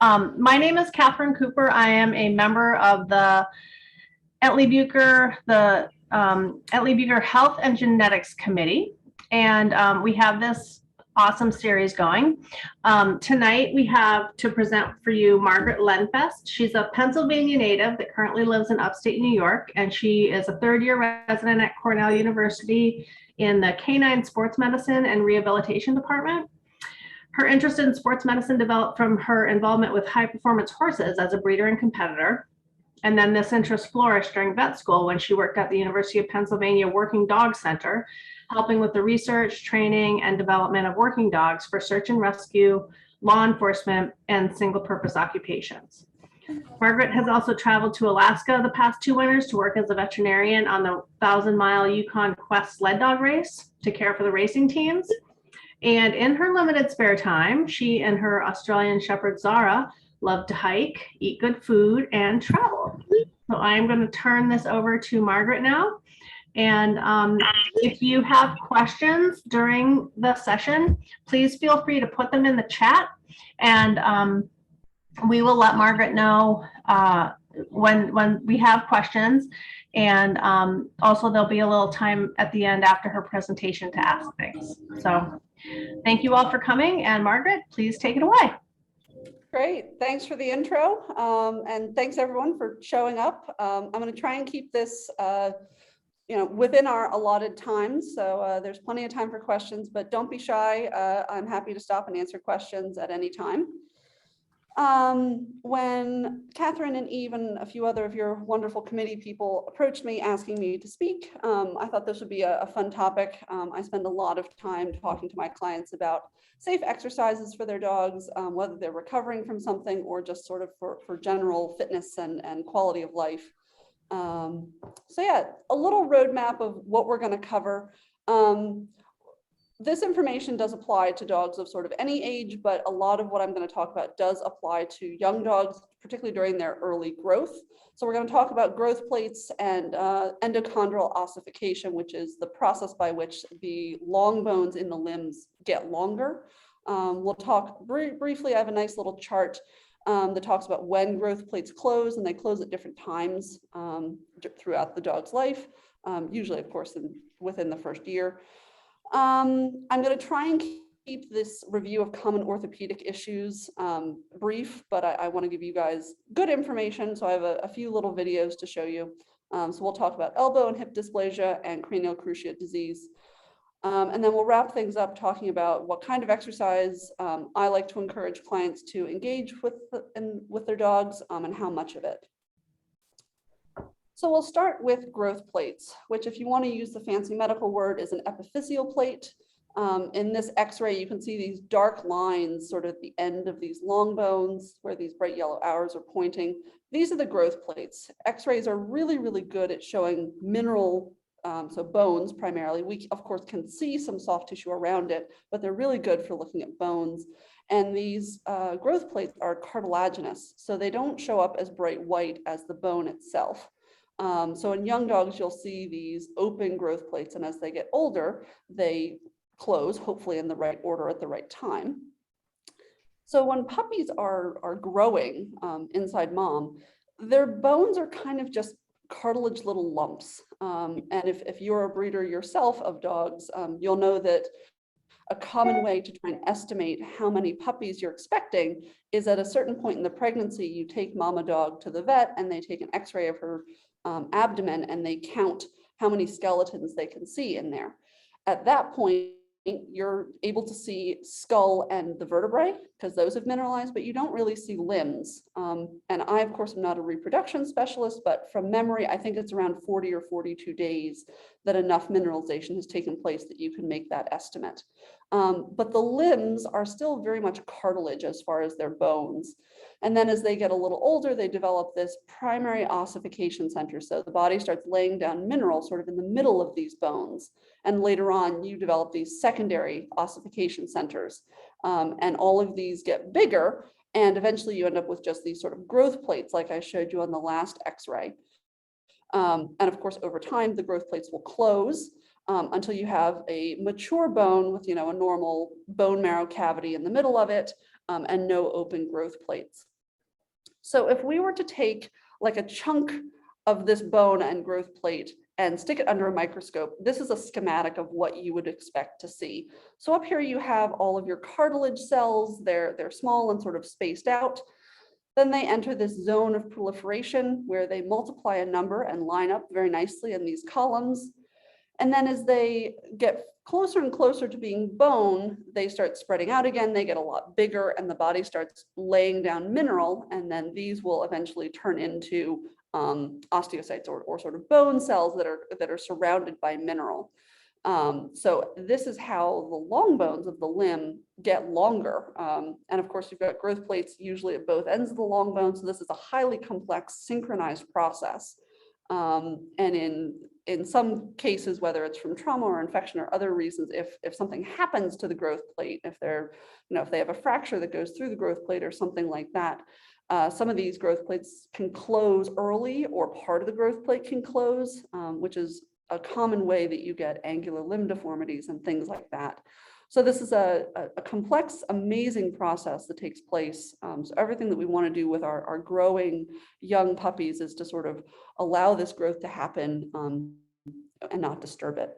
My name is Catherine Cooper. I am a member of the Entlebucher, Entlebucher Health and Genetics Committee, and we have this awesome series going. Tonight we have to present for you Margret Lenfest. She's a Pennsylvania native that currently lives in upstate New York, and she is a third-year resident at Cornell University in the Canine Sports Medicine and Rehabilitation Department. Her interest in sports medicine developed from her involvement with high-performance horses as a breeder and competitor. And then this interest flourished during vet school when she worked at the University of Pennsylvania Working Dog Center, helping with the research, training, and development of working dogs for search and rescue, law enforcement, and single-purpose occupations. Margret has also traveled to Alaska the past 2 winters to work as a veterinarian on the 1,000-mile Yukon Quest sled dog race to care for the racing teams. And in her limited spare time, she and her Australian Shepherd Zara love to hike, eat good food, and travel. So I'm going to turn this over to Margret now. And if you have questions during the session, please feel free to put them in the chat, and we will let Margret know when we have questions. And also there'll be a little time at the end after her presentation to ask things. So thank you all for coming, and Margret, please take it away. Great, thanks for the intro, and thanks everyone for showing up. I'm going to try and keep this within our allotted time, so there's plenty of time for questions, but don't be shy. I'm happy to stop and answer questions at any time. When Catherine and Eve and a few other of your wonderful committee people approached me asking me to speak, I thought this would be a fun topic. I spend a lot of time talking to my clients about safe exercises for their dogs, whether they're recovering from something or just sort of for general fitness and quality of life. So yeah, a little roadmap of what we're going to cover. This information does apply to dogs of sort of any age, but a lot of what I'm going to talk about does apply to young dogs, particularly during their early growth. So we're going to talk about growth plates and endochondral ossification, which is the process by which the long bones in the limbs get longer. We'll talk briefly. I have a nice little chart that talks about when growth plates close, and they close at different times throughout the dog's life, usually, of course, within the first year. I'm going to try and keep this review of common orthopedic issues brief, but I want to give you guys good information. So I have a few little videos to show you. So we'll talk about elbow and hip dysplasia and cranial cruciate disease. And then we'll wrap things up talking about what kind of exercise I like to encourage clients to engage with their dogs and how much of it. So we'll start with growth plates, which, if you want to use the fancy medical word, is an epiphyseal plate. In this x-ray, you can see these dark lines sort of at the end of these long bones where these bright yellow arrows are pointing. These are the growth plates. X-rays are really, really good at showing mineral, so bones primarily. We, of course, can see some soft tissue around it, but they're really good for looking at bones. And these growth plates are cartilaginous, so they don't show up as bright white as the bone itself. So in young dogs, you'll see these open growth plates, and as they get older, they close, hopefully in the right order at the right time. So when puppies are growing inside mom, their bones are kind of just cartilage little lumps. And if you're a breeder yourself of dogs, you'll know that a common way to try and estimate how many puppies you're expecting is at a certain point in the pregnancy, you take mama dog to the vet and they take an x-ray of her abdomen and they count how many skeletons they can see in there. At that point, you're able to see skull and the vertebrae because those have mineralized, but you don't really see limbs. And I, of course, am not a reproduction specialist, but from memory, I think it's around 40 or 42 days that enough mineralization has taken place that you can make that estimate. But the limbs are still very much cartilage as far as their bones. And then as they get a little older, they develop this primary ossification center. So the body starts laying down mineral sort of in the middle of these bones. And later on, you develop these secondary ossification centers. And all of these get bigger. And eventually you end up with just these sort of growth plates, like I showed you on the last x-ray. And of course, over time, the growth plates will close until you have a mature bone with, a normal bone marrow cavity in the middle of it and no open growth plates. So if we were to take like a chunk of this bone and growth plate and stick it under a microscope, this is a schematic of what you would expect to see. So up here you have all of your cartilage cells. They're small and sort of spaced out. Then they enter this zone of proliferation where they multiply a number and line up very nicely in these columns. And then as they get closer and closer to being bone, they start spreading out again. They get a lot bigger and the body starts laying down mineral. And then these will eventually turn into osteocytes or sort of bone cells that are surrounded by mineral. So this is how the long bones of the limb get longer. And of course, you've got growth plates usually at both ends of the long bone. So this is a highly complex synchronized process. And in some cases, whether it's from trauma or infection or other reasons, if something happens to the growth plate, if they have a fracture that goes through the growth plate or something like that, some of these growth plates can close early, or part of the growth plate can close, which is a common way that you get angular limb deformities and things like that. So this is a complex, amazing process that takes place. So everything that we want to do with our growing young puppies is to sort of allow this growth to happen and not disturb it.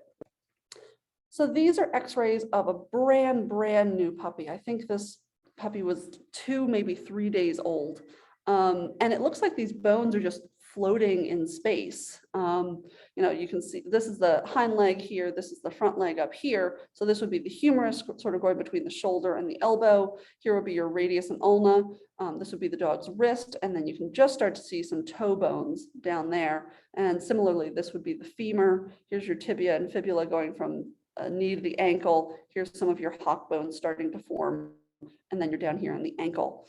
So these are x-rays of a brand new puppy. I think this puppy was 2, maybe 3 days old. And it looks like these bones are just floating in space. You can see this is the hind leg here, this is the front leg up here. So this would be the humerus sort of going between the shoulder and the elbow. Here would be your radius and ulna. This would be the dog's wrist. And then you can just start to see some toe bones down there. And similarly, this would be the femur. Here's your tibia and fibula going from knee to the ankle. Here's some of your hock bones starting to form. And then you're down here on the ankle.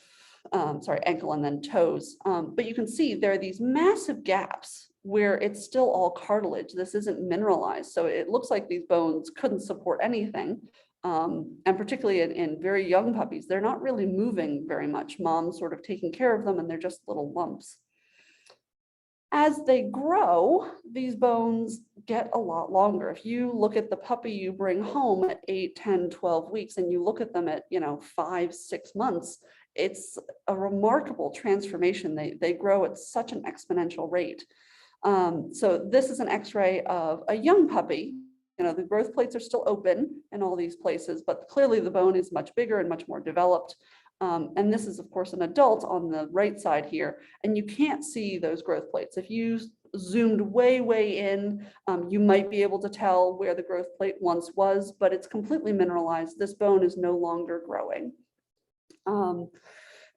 Ankle and then toes. But you can see there are these massive gaps where it's still all cartilage. This isn't mineralized. So it looks like these bones couldn't support anything. And particularly in very young puppies, they're not really moving very much. Mom's sort of taking care of them and they're just little lumps. As they grow, these bones get a lot longer. If you look at the puppy you bring home at 8, 10, 12 weeks, and you look at them at 5, 6 months, it's a remarkable transformation. They grow at such an exponential rate. So this is an x-ray of a young puppy. The growth plates are still open in all these places, but clearly the bone is much bigger and much more developed. And this is, of course, an adult on the right side here, and you can't see those growth plates. If you zoomed way in, you might be able to tell where the growth plate once was, but it's completely mineralized. This bone is no longer growing.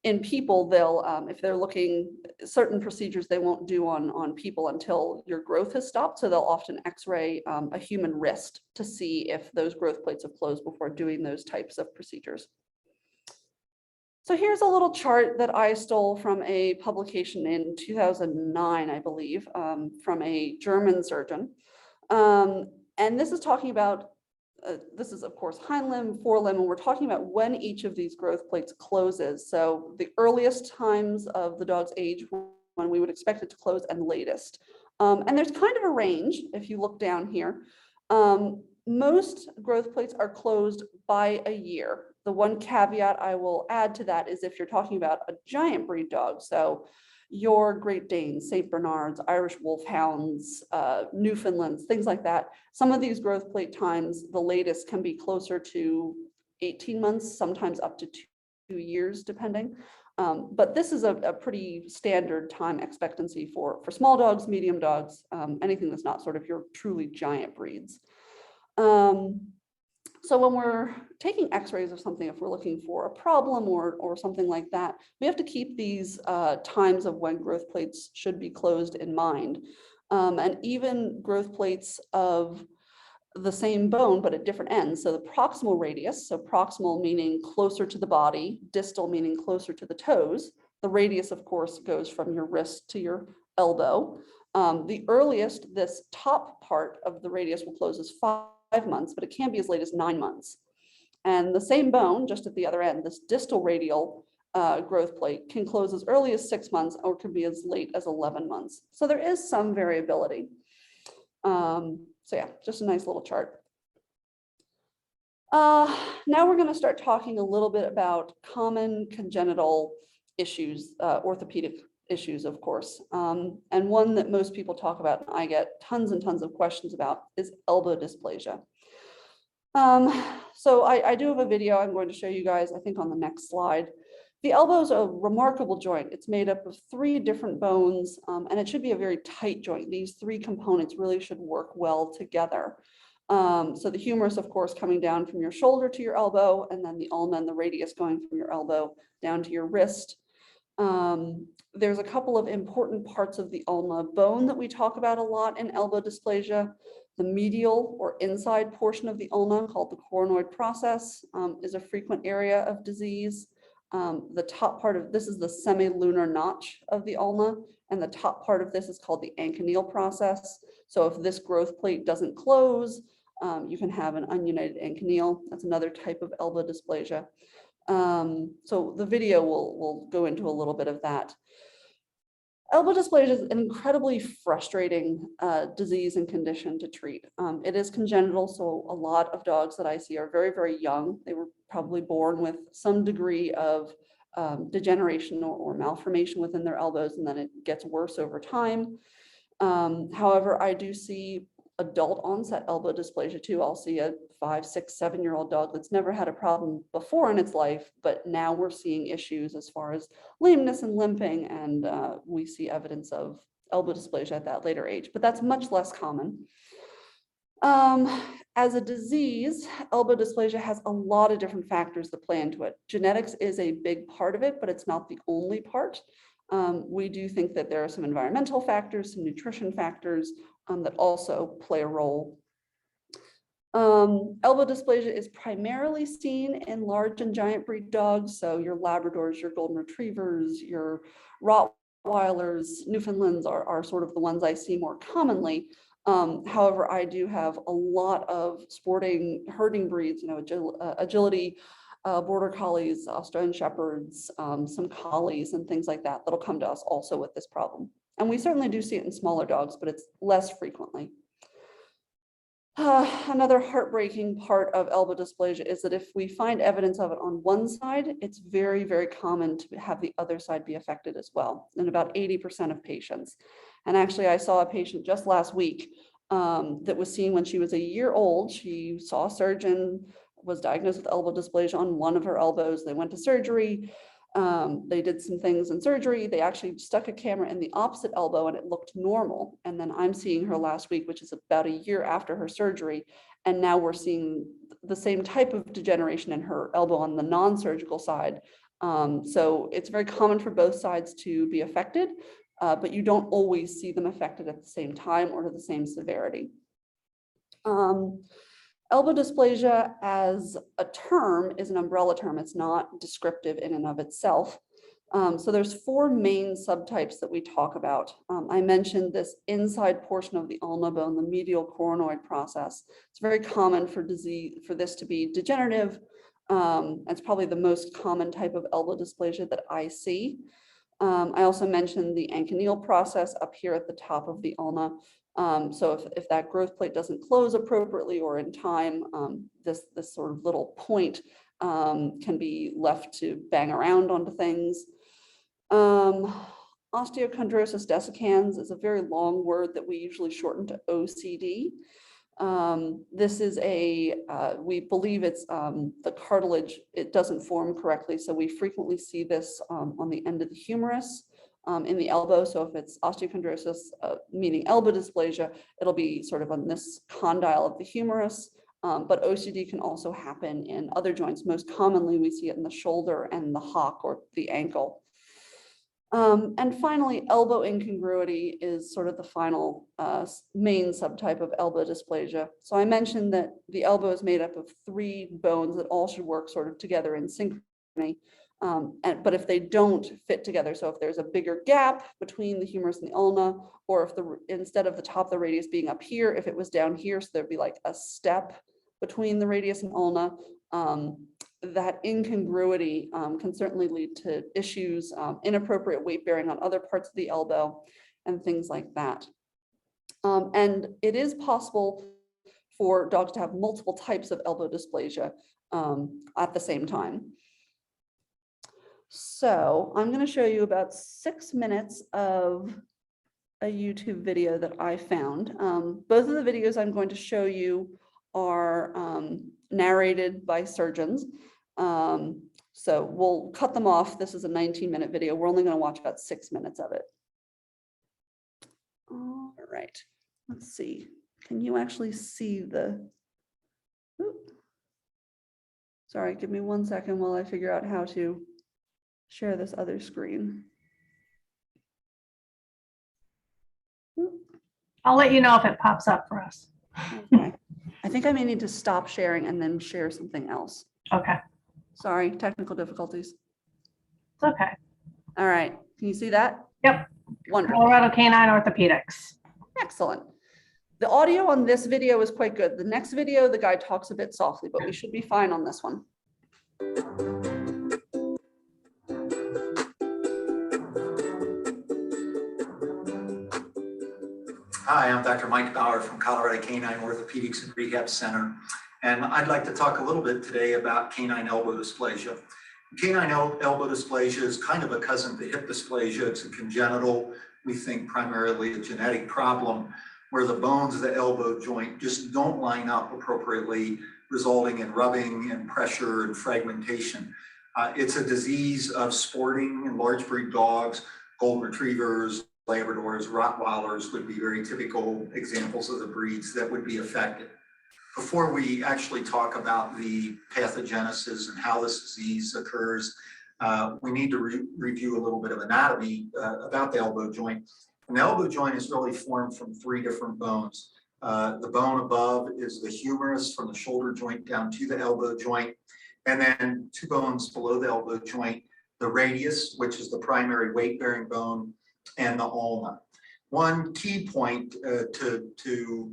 In people, they'll, if they're looking, certain procedures they won't do on people until your growth has stopped. So they'll often x-ray a human wrist to see if those growth plates have closed before doing those types of procedures. So here's a little chart that I stole from a publication in 2009, I believe, from a German surgeon. And this is talking about, this is of course hind limb, forelimb, and we're talking about when each of these growth plates closes. So the earliest times of the dog's age when we would expect it to close, and latest. And there's kind of a range if you look down here. Most growth plates are closed by a year. The one caveat I will add to that is if you're talking about a giant breed dog, so your Great Danes, St. Bernards, Irish Wolfhounds, Newfoundlands, things like that, some of these growth plate times, the latest can be closer to 18 months, sometimes up to 2 years, depending. But this is a pretty standard time expectancy for small dogs, medium dogs, anything that's not sort of your truly giant breeds. So when we're taking x-rays of something, if we're looking for a problem or something like that, we have to keep these times of when growth plates should be closed in mind. And even growth plates of the same bone, but at different ends. So the proximal radius, so proximal meaning closer to the body, distal meaning closer to the toes. The radius, of course, goes from your wrist to your elbow. The earliest this top part of the radius will close is 5 months, but it can be as late as 9 months. And the same bone, just at the other end, this distal radial growth plate can close as early as 6 months or can be as late as 11 months. So there is some variability. So yeah, just a nice little chart. Now we're going to start talking a little bit about common congenital issues, orthopedic issues, of course. And one that most people talk about, and I get tons and tons of questions about, is elbow dysplasia. So I do have a video I'm going to show you guys, I think on the next slide. The elbow is a remarkable joint. It's made up of 3 different bones, and it should be a very tight joint. These 3 components really should work well together. So the humerus, of course, coming down from your shoulder to your elbow, and then the ulna and the radius going from your elbow down to your wrist. There's a couple of important parts of the ulna bone that we talk about a lot in elbow dysplasia. The medial or inside portion of the ulna, called the coronoid process, is a frequent area of disease. The top part of this is the semilunar notch of the ulna, and the top part of this is called the anconeal process. So if this growth plate doesn't close, you can have an ununited anconeal. That's another type of elbow dysplasia. So the video will go into a little bit of that. Elbow dysplasia is an incredibly frustrating disease and condition to treat. It is congenital, so a lot of dogs that I see are very, very young. They were probably born with some degree of degeneration or malformation within their elbows, and then it gets worse over time. However, I do see adult onset elbow dysplasia too. I'll see a 5, 6, 7-year-old dog that's never had a problem before in its life, but now we're seeing issues as far as lameness and limping, and we see evidence of elbow dysplasia at that later age, but that's much less common. As a disease, elbow dysplasia has a lot of different factors that play into it. Genetics is a big part of it, but it's not the only part. We do think that there are some environmental factors, some nutrition factors that also play a role. Elbow dysplasia is primarily seen in large and giant breed dogs. So your Labradors, your Golden Retrievers, your Rottweilers, Newfoundlands are sort of the ones I see more commonly. However, I do have a lot of sporting herding breeds, agility, border collies, Australian shepherds, some collies and things like that that'll come to us also with this problem. And we certainly do see it in smaller dogs, but it's less frequently. Another heartbreaking part of elbow dysplasia is that if we find evidence of it on one side, it's very, very common to have the other side be affected as well, in about 80% of patients. And actually, I saw a patient just last week that was seen when she was a year old. She saw a surgeon, was diagnosed with elbow dysplasia on one of her elbows. They went to surgery. They did some things in surgery. They actually stuck a camera in the opposite elbow and it looked normal. And then I'm seeing her last week, which is about a year after her surgery. And now we're seeing the same type of degeneration in her elbow on the non-surgical side. So it's very common for both sides to be affected, but you don't always see them affected at the same time or to the same severity. Elbow dysplasia as a term is an umbrella term. It's not descriptive in and of itself. So there's 4 main subtypes that we talk about. I mentioned this inside portion of the ulna bone, the medial coronoid process. It's very common for this to be degenerative. It's probably the most common type of elbow dysplasia that I see. I also mentioned the anconeal process up here at the top of the ulna. So if that growth plate doesn't close appropriately or in time, this sort of little point can be left to bang around onto things. Osteochondrosis dissecans is a very long word that we usually shorten to OCD. This is we believe it's the cartilage, it doesn't form correctly. So we frequently see this on the end of the humerus. In the elbow. So if it's osteochondrosis, meaning elbow dysplasia, it'll be sort of on this condyle of the humerus, but OCD can also happen in other joints. Most commonly, we see it in the shoulder and the hock or the ankle. And finally, elbow incongruity is sort of the final main subtype of elbow dysplasia. So I mentioned that the elbow is made up of 3 bones that all should work sort of together in synchrony. But if they don't fit together, so if there's a bigger gap between the humerus and the ulna, or if instead of the top of the radius being up here, if it was down here, so there'd be like a step between the radius and ulna, that incongruity can certainly lead to issues, inappropriate weight bearing on other parts of the elbow and things like that. And it is possible for dogs to have multiple types of elbow dysplasia at the same time. So I'm going to show you about 6 minutes of a YouTube video that I found. Both of the videos I'm going to show you are narrated by surgeons. So we'll cut them off. This is a 19-minute video. We're only going to watch about 6 minutes of it. All right, let's see. Can you actually see the? Oop. Sorry, give me 1 second while I figure out how to share this other screen. I'll let you know if it pops up for us. Okay. I think I may need to stop sharing and then share something else. Okay, Sorry, technical difficulties. it's okay. All right, can you see that? Yep. Wonderful, Colorado Canine Orthopedics. excellent. The audio on this video is quite good. The next video, the guy talks a bit softly, but we should be fine on this one. Hi, I'm Dr. Mike Bauer from Colorado Canine Orthopedics and Rehab Center, and I'd like to talk a little bit today about canine elbow dysplasia. Canine elbow dysplasia is kind of a cousin to hip dysplasia. It's a congenital, we think primarily a genetic problem, where the bones of the elbow joint just don't line up appropriately, resulting in rubbing and pressure and fragmentation. It's a disease of sporting and large breed dogs, golden retrievers, Labradors, Rottweilers would be very typical examples of the breeds that would be affected. Before we actually talk about the pathogenesis and how this disease occurs, we need to review a little bit of anatomy about the elbow joint. And the elbow joint is really formed from 3 different bones. The bone above is the humerus from the shoulder joint down to the elbow joint. And then 2 bones below the elbow joint, the radius, which is the primary weight-bearing bone, and the ulna. One key point to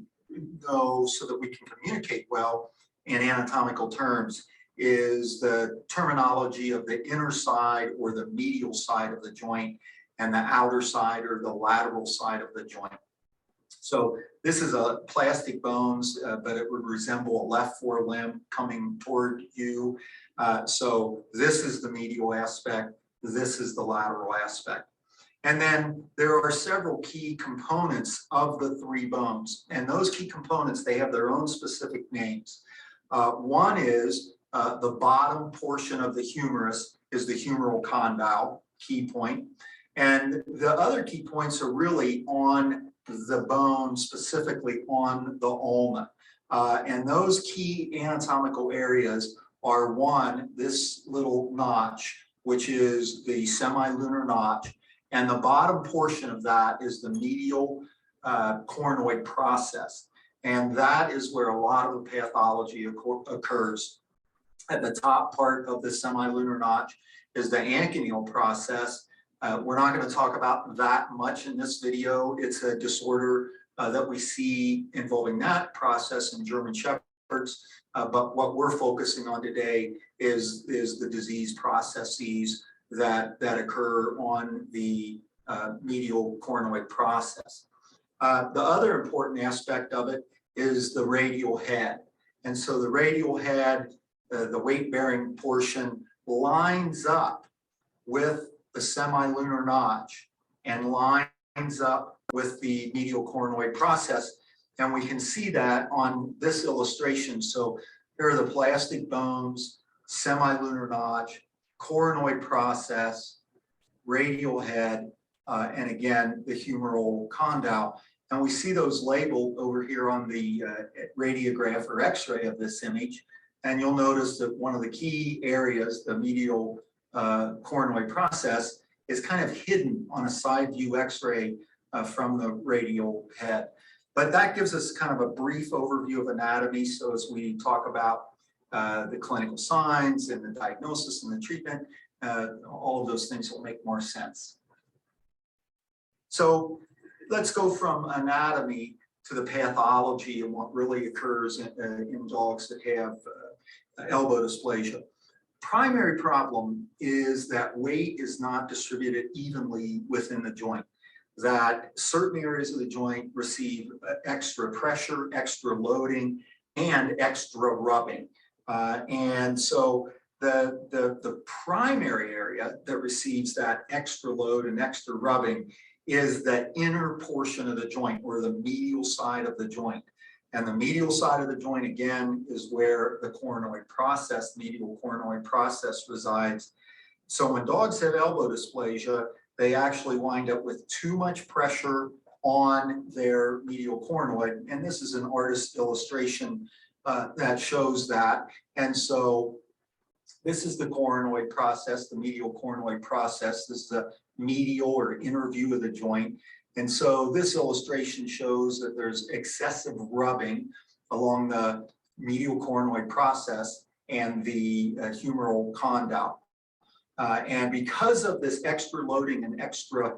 know so that we can communicate well in anatomical terms is the terminology of the inner side or the medial side of the joint and the outer side or the lateral side of the joint. So this is a plastic bones, but it would resemble a left forelimb coming toward you. So this is the medial aspect. This is the lateral aspect. And then there are several key components of the 3 bones. And those key components, they have their own specific names. One is the bottom portion of the humerus is the humeral condyle, key point. And the other key points are really on the bone, specifically on the ulna. And those key anatomical areas are, one, this little notch, which is the semilunar notch. And the bottom portion of that is the medial cornoid process. And that is where a lot of the pathology occurs. At the top part of the semilunar notch is the anchineal process. We're not going to talk about that much in this video. It's a disorder that we see involving that process in German Shepherds. But what we're focusing on today is the disease processes that occur on the medial cornoid process. The other important aspect of it is the radial head. And so the radial head, the weight-bearing portion, lines up with the semilunar notch and lines up with the medial cornoid process. And we can see that on this illustration. So here are the plastic bones, semilunar notch, cornoid process, radial head, and again, the humeral condyle. And we see those labeled over here on the radiograph or x-ray of this image. And you'll notice that one of the key areas, the medial cornoid process, is kind of hidden on a side view x-ray from the radial head. But that gives us kind of a brief overview of anatomy. So as we talk about the clinical signs and the diagnosis and the treatment, all of those things will make more sense. So let's go from anatomy to the pathology and what really occurs in dogs that have elbow dysplasia. Primary problem is that weight is not distributed evenly within the joint, that certain areas of the joint receive extra pressure, extra loading, and extra rubbing. And so the primary area that receives that extra load and extra rubbing is the inner portion of the joint, or the medial side of the joint. And the medial side of the joint, again, is where the coronoid process, medial coronoid process, resides. So when dogs have elbow dysplasia, they actually wind up with too much pressure on their medial coronoid. And this is an artist's illustration that shows that. And so this is the coronoid process, the medial coronoid process. This is the medial or inner view of the joint. And so this illustration shows that there's excessive rubbing along the medial coronoid process and the humeral condyle. And because of this extra loading and extra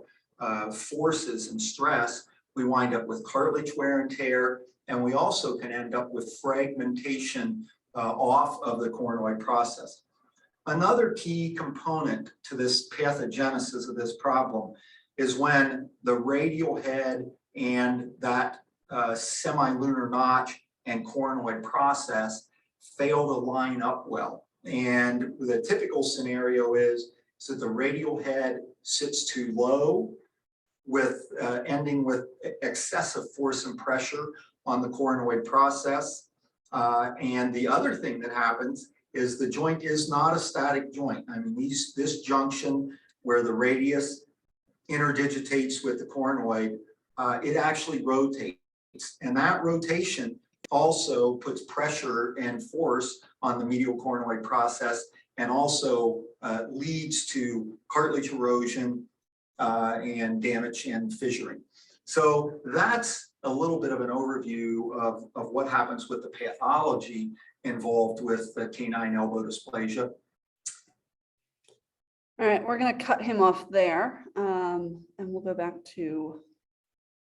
forces and stress, we wind up with cartilage wear and tear, and we also can end up with fragmentation off of the coronoid process. Another key component to this pathogenesis of this problem is when the radial head and that semilunar notch and coronoid process fail to line up well. And the typical scenario is that the radial head sits too low, with ending with excessive force and pressure on the coronoid process. And the other thing that happens is the joint is not a static joint. I mean, this junction where the radius interdigitates with the coronoid, it actually rotates. And that rotation also puts pressure and force on the medial coronoid process, and also leads to cartilage erosion and damage and fissuring. So that's a little bit of an overview of what happens with the pathology involved with the canine elbow dysplasia. All right, we're going to cut him off there, and we'll go back to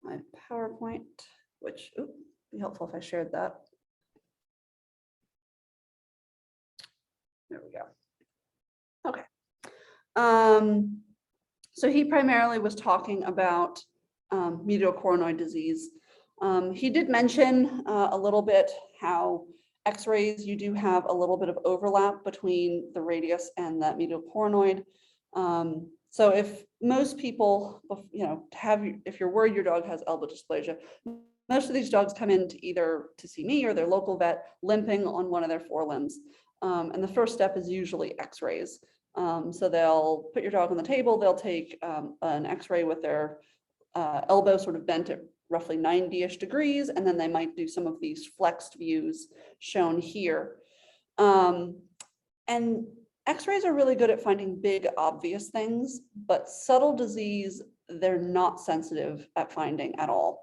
my PowerPoint, which would be helpful if I shared that. There we go. Okay. So he primarily was talking about medial coronoid disease. He did mention a little bit how X-rays, you do have a little bit of overlap between the radius and that medial coronoid. So if most people, if you're worried your dog has elbow dysplasia, most of these dogs come in to see me or their local vet limping on one of their forelimbs. And the first step is usually X-rays. So they'll put your dog on the table, they'll take an X-ray with their elbow sort of bent at roughly 90-ish degrees, and then they might do some of these flexed views shown here. And X-rays are really good at finding big, obvious things, but subtle disease, they're not sensitive at finding at all.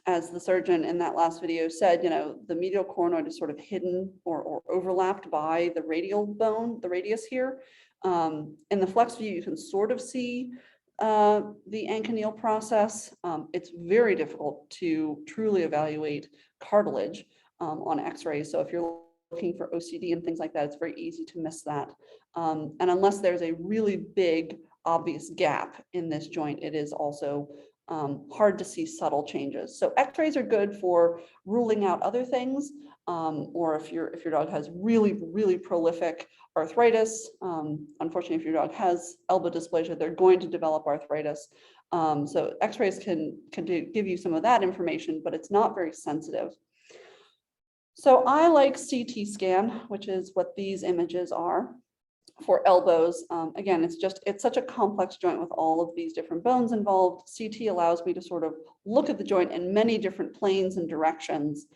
As the surgeon in that last video said, the medial coronoid is sort of hidden or overlapped by the radial bone, the radius here. In the flex view, you can sort of see the anconeal process. It's very difficult to truly evaluate cartilage on X-rays. So if you're looking for OCD and things like that, it's very easy to miss that. And unless there's a really big, obvious gap in this joint, it is also hard to see subtle changes. So X-rays are good for ruling out other things, or if your dog has really, really prolific arthritis. Unfortunately, if your dog has elbow dysplasia, they're going to develop arthritis. So X-rays can give you some of that information, but it's not very sensitive. So I like CT scan, which is what these images are for elbows. Again, it's such a complex joint with all of these different bones involved. CT allows me to sort of look at the joint in many different planes and directions.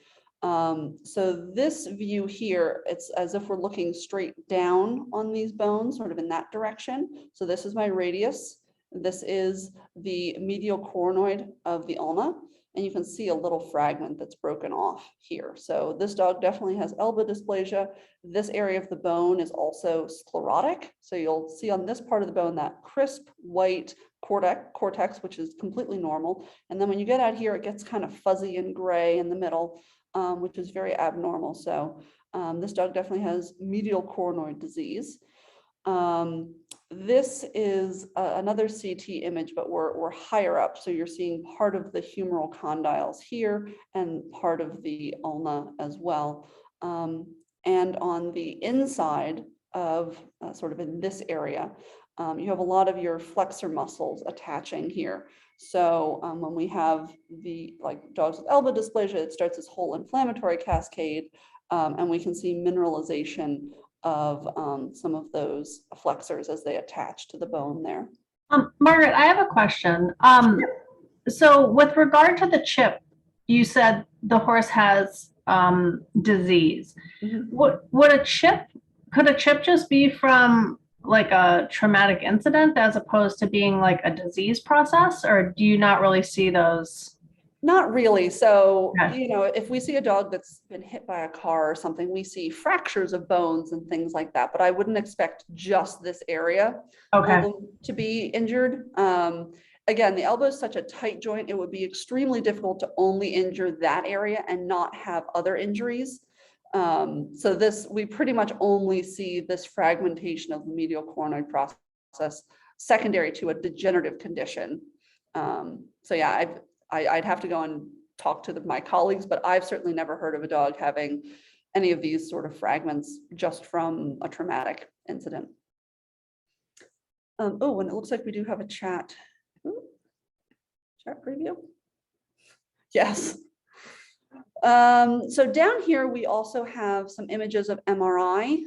So this view here, it's as if we're looking straight down on these bones, sort of in that direction. So this is my radius. This is the medial coronoid of the ulna. And you can see a little fragment that's broken off here. So this dog definitely has elbow dysplasia. This area of the bone is also sclerotic. So you'll see on this part of the bone that crisp white cortex, which is completely normal. And then when you get out here, it gets kind of fuzzy and gray in the middle, which is very abnormal. So this dog definitely has medial coronoid disease. This is another CT image, but we're higher up. So you're seeing part of the humeral condyles here and part of the ulna as well. And on the inside of sort of in this area. You have a lot of your flexor muscles attaching here. So when we have the dogs with elbow dysplasia, it starts this whole inflammatory cascade, and we can see mineralization of some of those flexors as they attach to the bone there. Margaret, I have a question. So with regard to the chip, you said the horse has disease. Mhm. Could a chip just be from like a traumatic incident as opposed to being like a disease process, or do you not really see those? Not really. So, Okay. if we see a dog that's been hit by a car or something, we see fractures of bones and things like that. But I wouldn't expect just this area Okay. to be injured. Again, the elbow is such a tight joint, it would be extremely difficult to only injure that area and not have other injuries. So we pretty much only see this fragmentation of the medial coronoid process secondary to a degenerative condition. So yeah, I'd have to go and talk to my colleagues, but I've certainly never heard of a dog having any of these sort of fragments just from a traumatic incident. Oh, and it looks like we do have a chat. Ooh, chat preview. Yes. So down here, we also have some images of MRI.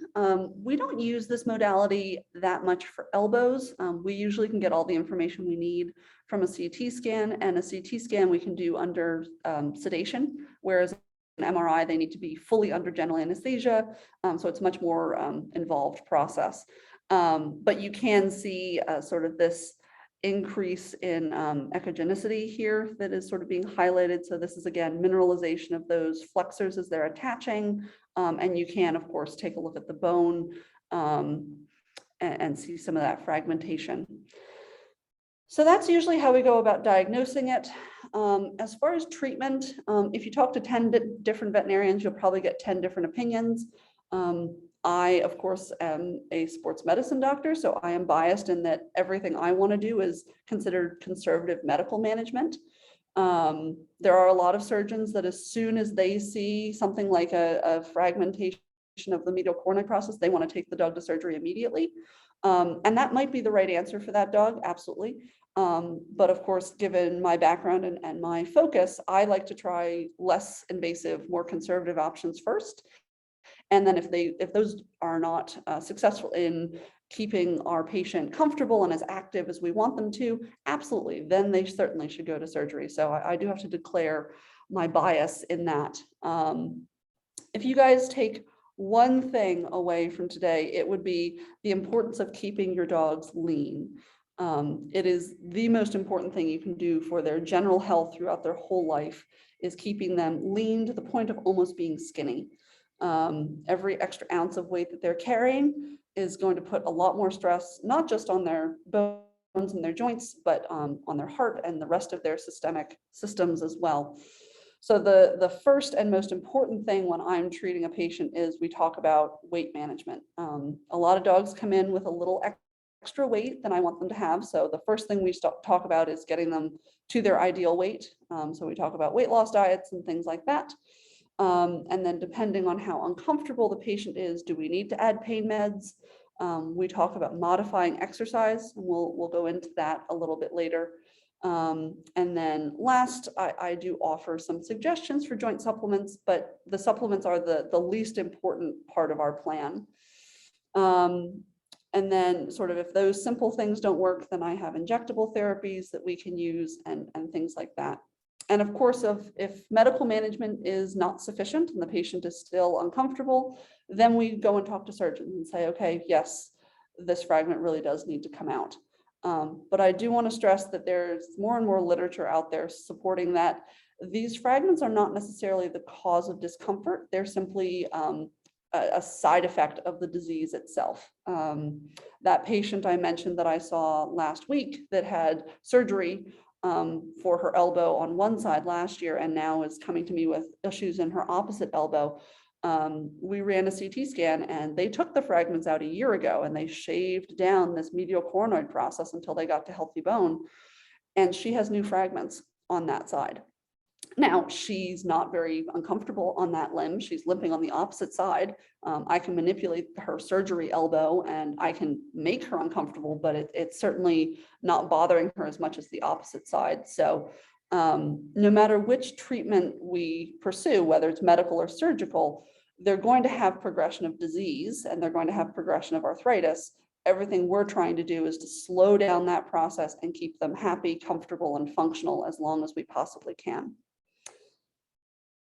We don't use this modality that much for elbows. We usually can get all the information we need from a CT scan, and a CT scan we can do under sedation, whereas an MRI, they need to be fully under general anesthesia. So it's a much more involved process. But you can see sort of this increase in echogenicity here that is sort of being highlighted. So this is, again, mineralization of those flexors as they're attaching. And you can, of course, take a look at the bone and see some of that fragmentation. So that's usually how we go about diagnosing it. As far as treatment, if you talk to 10 different veterinarians, you'll probably get 10 different opinions. I, of course, am a sports medicine doctor, so I am biased in that everything I want to do is considered conservative medical management. There are a lot of surgeons that as soon as they see something like a fragmentation of the medial coronoid process, they want to take the dog to surgery immediately. And that might be the right answer for that dog, absolutely. But of course, given my background and my focus, I like to try less invasive, more conservative options first. And then if those are not successful in keeping our patient comfortable and as active as we want them to, absolutely, then they certainly should go to surgery. So I do have to declare my bias in that. If you guys take one thing away from today, it would be the importance of keeping your dogs lean. It is the most important thing you can do for their general health throughout their whole life, is keeping them lean to the point of almost being skinny. Every extra ounce of weight that they're carrying is going to put a lot more stress, not just on their bones and their joints, but on their heart and the rest of their systemic systems as well. So the first and most important thing when I'm treating a patient is we talk about weight management. A lot of dogs come in with a little extra weight than I want them to have. So the first thing we talk about is getting them to their ideal weight. So we talk about weight loss diets and things like that. And then depending on how uncomfortable the patient is, do we need to add pain meds? We talk about modifying exercise, and we'll go into that a little bit later. And then last, I do offer some suggestions for joint supplements, but the supplements are the least important part of our plan. And then sort of if those simple things don't work, then I have injectable therapies that we can use and things like that. And of course, if medical management is not sufficient and the patient is still uncomfortable, then we go and talk to surgeons and say, okay, yes, this fragment really does need to come out. But I do want to stress that there's more and more literature out there supporting that these fragments are not necessarily the cause of discomfort. They're simply a side effect of the disease itself. That patient I mentioned that I saw last week that had surgery for her elbow on one side last year and now is coming to me with issues in her opposite elbow. We ran a CT scan and they took the fragments out a year ago and they shaved down this medial coronoid process until they got to healthy bone. And she has new fragments on that side. Now, she's not very uncomfortable on that limb. She's limping on the opposite side. I can manipulate her surgery elbow and I can make her uncomfortable, but it's certainly not bothering her as much as the opposite side. So no matter which treatment we pursue, whether it's medical or surgical, they're going to have progression of disease and they're going to have progression of arthritis. Everything we're trying to do is to slow down that process and keep them happy, comfortable, and functional as long as we possibly can.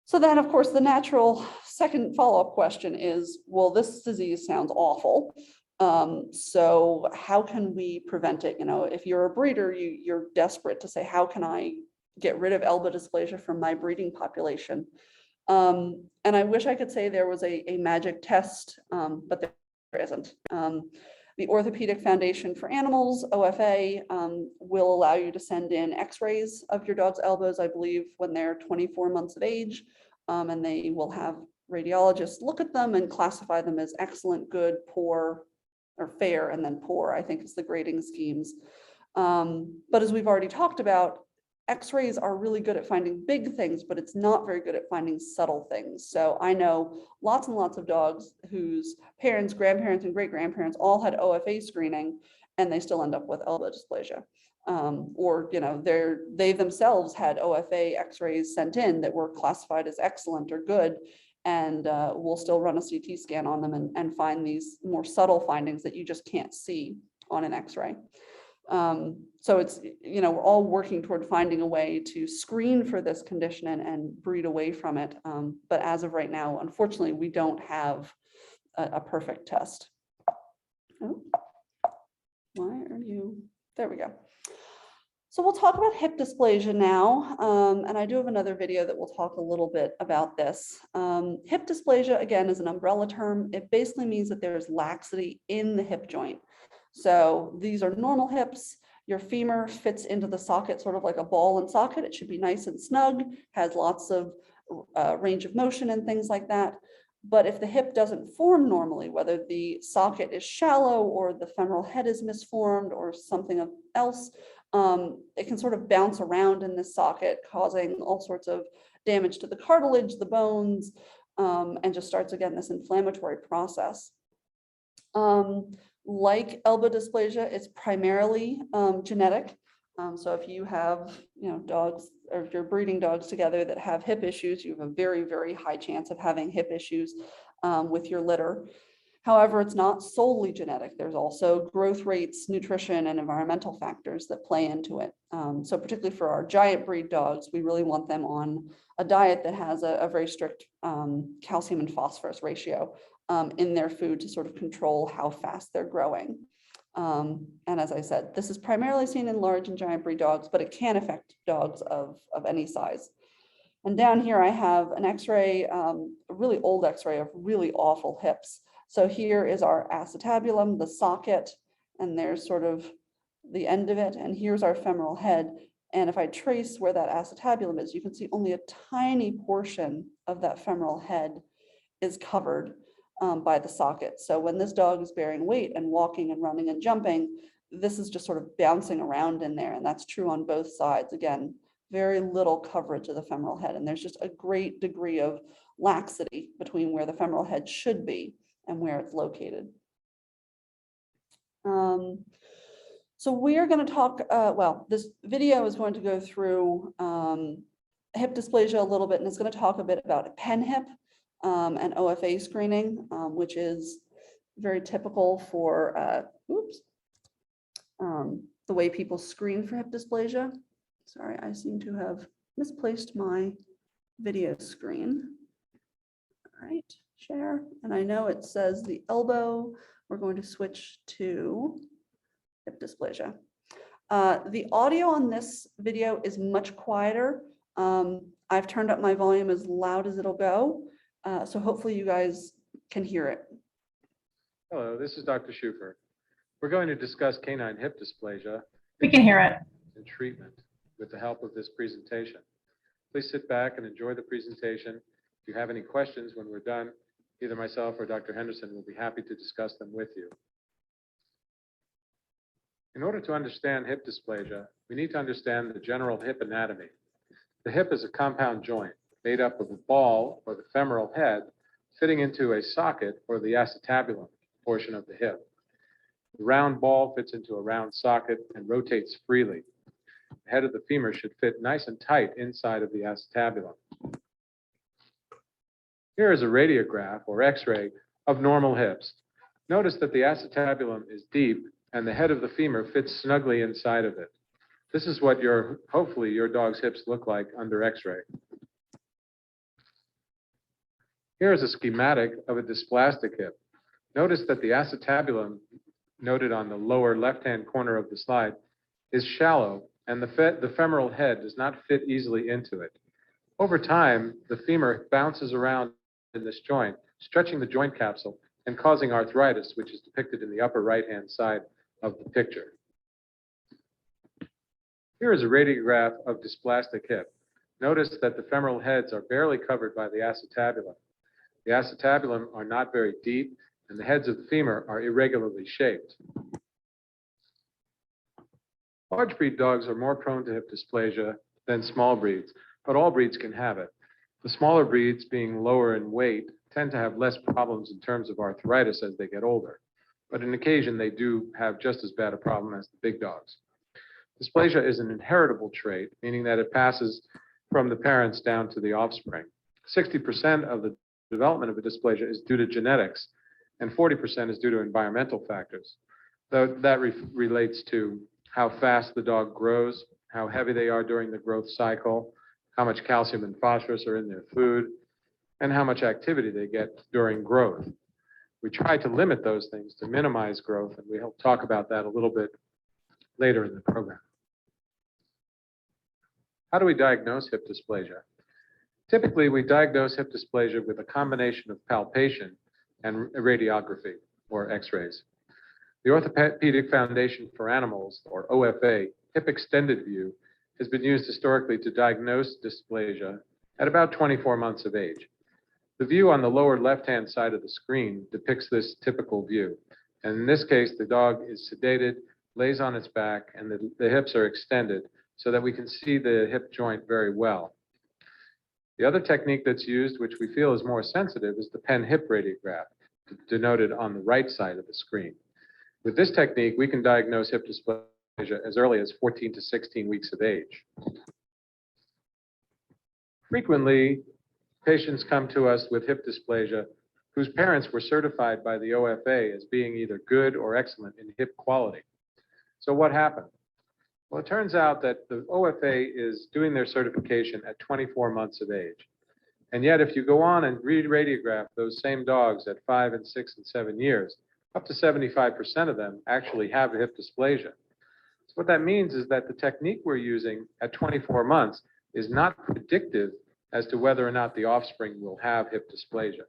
So then, of course, the natural second follow-up question is, well, this disease sounds awful. So how can we prevent it? You know, if you're a breeder, you're desperate to say, how can I get rid of elbow dysplasia from my breeding population? And I wish I could say there was a magic test, but there isn't. The Orthopedic Foundation for Animals, OFA, will allow you to send in x-rays of your dog's elbows, I believe, when they're 24 months of age. And they will have radiologists look at them and classify them as excellent, good, poor, or fair, and then poor, I think is the grading schemes. But as we've already talked about, x-rays are really good at finding big things, but it's not very good at finding subtle things. So I know lots and lots of dogs whose parents, grandparents, and great-grandparents all had OFA screening, and they still end up with elbow dysplasia. Or, you know, they themselves had OFA x-rays sent in that were classified as excellent or good, and we'll still run a CT scan on them and find these more subtle findings that you just can't see on an x-ray. So it's, you know, we're all working toward finding a way to screen for this condition and breed away from it. But as of right now, unfortunately, we don't have a perfect test. Oh, why are you, there we go. So we'll talk about hip dysplasia now. And I do have another video that will talk a little bit about this. Hip dysplasia, again, is an umbrella term. It basically means that there's laxity in the hip joint. So these are normal hips. Your femur fits into the socket, sort of like a ball and socket. It should be nice and snug, has lots of range of motion and things like that. But if the hip doesn't form normally, whether the socket is shallow or the femoral head is misformed or something else, it can sort of bounce around in this socket, causing all sorts of damage to the cartilage, the bones, and just starts again this inflammatory process. Like elbow dysplasia, it's primarily genetic. So if you have, you know, dogs, or if you're breeding dogs together that have hip issues, you have a very, very high chance of having hip issues with your litter. However, it's not solely genetic. There's also growth rates, nutrition, and environmental factors that play into it. So particularly for our giant breed dogs, we really want them on a diet that has a very strict calcium and phosphorus ratio in their food to sort of control how fast they're growing. And as I said, this is primarily seen in large and giant breed dogs, but it can affect dogs of any size. And down here I have an x-ray, a really old x-ray of really awful hips. So here is our acetabulum, the socket, and there's sort of the end of it. And here's our femoral head. And if I trace where that acetabulum is, you can see only a tiny portion of that femoral head is covered by the socket. So when this dog is bearing weight and walking and running and jumping, this is just sort of bouncing around in there. And that's true on both sides. Again, very little coverage of the femoral head. And there's just a great degree of laxity between where the femoral head should be and where it's located. So we are going to talk, well, this video is going to go through hip dysplasia a little bit, and it's going to talk a bit about pen hip and OFA screening, which is very typical for, the way people screen for hip dysplasia. Sorry, I seem to have misplaced my video screen. All right, share. And I know it says the elbow. We're going to switch to hip dysplasia. The audio on this video is much quieter. I've turned up my volume as loud as it'll go. So hopefully you guys can hear it. Hello, this is Dr. Schufer. We're going to discuss canine hip dysplasia We can hear it. and treatment with the help of this presentation. Please sit back and enjoy the presentation. If you have any questions when we're done, either myself or Dr. Henderson will be happy to discuss them with you. In order to understand hip dysplasia, we need to understand the general hip anatomy. The hip is a compound joint made up of a ball or the femoral head fitting into a socket or the acetabulum portion of the hip. The round ball fits into a round socket and rotates freely. The head of the femur should fit nice and tight inside of the acetabulum. Here is a radiograph or X-ray of normal hips. Notice that the acetabulum is deep and the head of the femur fits snugly inside of it. This is what hopefully your dog's hips look like under X-ray. Here is a schematic of a dysplastic hip. Notice that the acetabulum, noted on the lower left-hand corner of the slide, is shallow and the femoral head does not fit easily into it. Over time, the femur bounces around in this joint, stretching the joint capsule and causing arthritis, which is depicted in the upper right-hand side of the picture. Here is a radiograph of dysplastic hip. Notice that the femoral heads are barely covered by the acetabulum. The acetabulum are not very deep, and the heads of the femur are irregularly shaped. Large breed dogs are more prone to hip dysplasia than small breeds, but all breeds can have it. The smaller breeds, being lower in weight, tend to have less problems in terms of arthritis as they get older, but on occasion they do have just as bad a problem as the big dogs. Dysplasia is an inheritable trait, meaning that it passes from the parents down to the offspring. 60% of the development of a dysplasia is due to genetics, and 40% is due to environmental factors. Though that relates to how fast the dog grows, how heavy they are during the growth cycle, how much calcium and phosphorus are in their food, and how much activity they get during growth. We try to limit those things to minimize growth, and we'll talk about that a little bit later in the program. How do we diagnose hip dysplasia? Typically, we diagnose hip dysplasia with a combination of palpation and radiography, or X-rays. The Orthopedic Foundation for Animals, or OFA, hip extended view has been used historically to diagnose dysplasia at about 24 months of age. The view on the lower left-hand side of the screen depicts this typical view. And in this case, the dog is sedated, lays on its back, and the hips are extended so that we can see the hip joint very well. The other technique that's used, which we feel is more sensitive, is the pen hip radiograph, denoted on the right side of the screen. With this technique, we can diagnose hip dysplasia as early as 14 to 16 weeks of age. Frequently, patients come to us with hip dysplasia whose parents were certified by the OFA as being either good or excellent in hip quality. So what happened? Well, it turns out that the OFA is doing their certification at 24 months of age. And yet, if you go on and re-radiograph those same dogs at 5 and 6 and 7 years, up to 75% of them actually have hip dysplasia. So what that means is that the technique we're using at 24 months is not predictive as to whether or not the offspring will have hip dysplasia.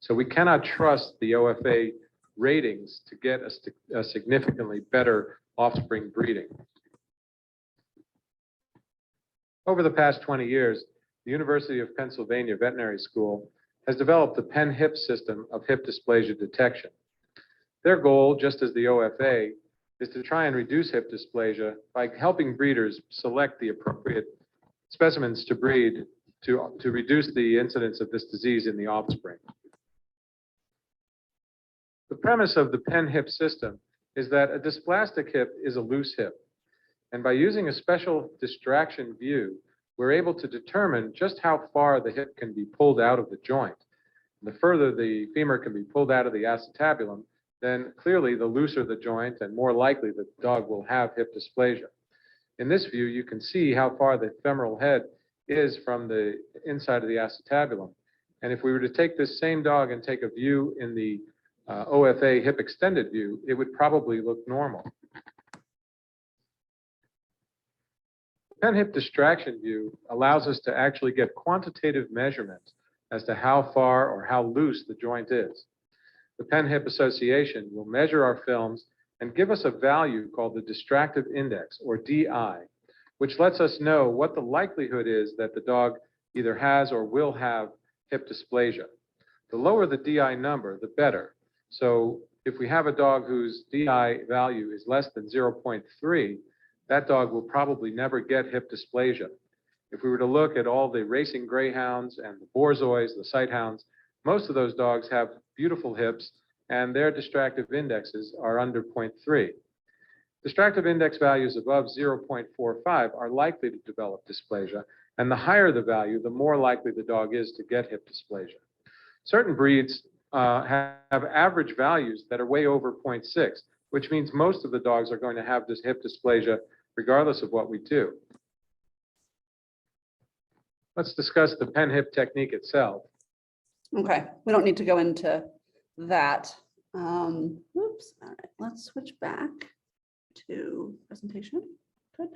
So we cannot trust the OFA ratings to get a significantly better offspring breeding. Over the past 20 years, the University of Pennsylvania Veterinary School has developed the Pen Hip system of hip dysplasia detection. Their goal, just as the OFA, is to try and reduce hip dysplasia by helping breeders select the appropriate specimens to breed to reduce the incidence of this disease in the offspring. The premise of the Pen Hip system is that a dysplastic hip is a loose hip. And by using a special distraction view, we're able to determine just how far the hip can be pulled out of the joint. The further the femur can be pulled out of the acetabulum, then clearly the looser the joint and more likely the dog will have hip dysplasia. In this view, you can see how far the femoral head is from the inside of the acetabulum. And if we were to take this same dog and take a view in the OFA hip extended view, it would probably look normal. Pen hip distraction view allows us to actually get quantitative measurements as to how far or how loose the joint is. The Pen Hip Association will measure our films and give us a value called the distractive index, or DI, which lets us know what the likelihood is that the dog either has or will have hip dysplasia. The lower the DI number, the better. So if we have a dog whose DI value is less than 0.3, that dog will probably never get hip dysplasia. If we were to look at all the racing greyhounds and the borzois, the sighthounds, most of those dogs have beautiful hips and their distractive indexes are under 0.3. Distractive index values above 0.45 are likely to develop dysplasia, and the higher the value, the more likely the dog is to get hip dysplasia. Certain breeds have average values that are way over 0.6, which means most of the dogs are going to have this hip dysplasia regardless of what we do. Let's discuss the pen hip technique itself. Okay, we don't need to go into that. Oops, all right, let's switch back to presentation. Good.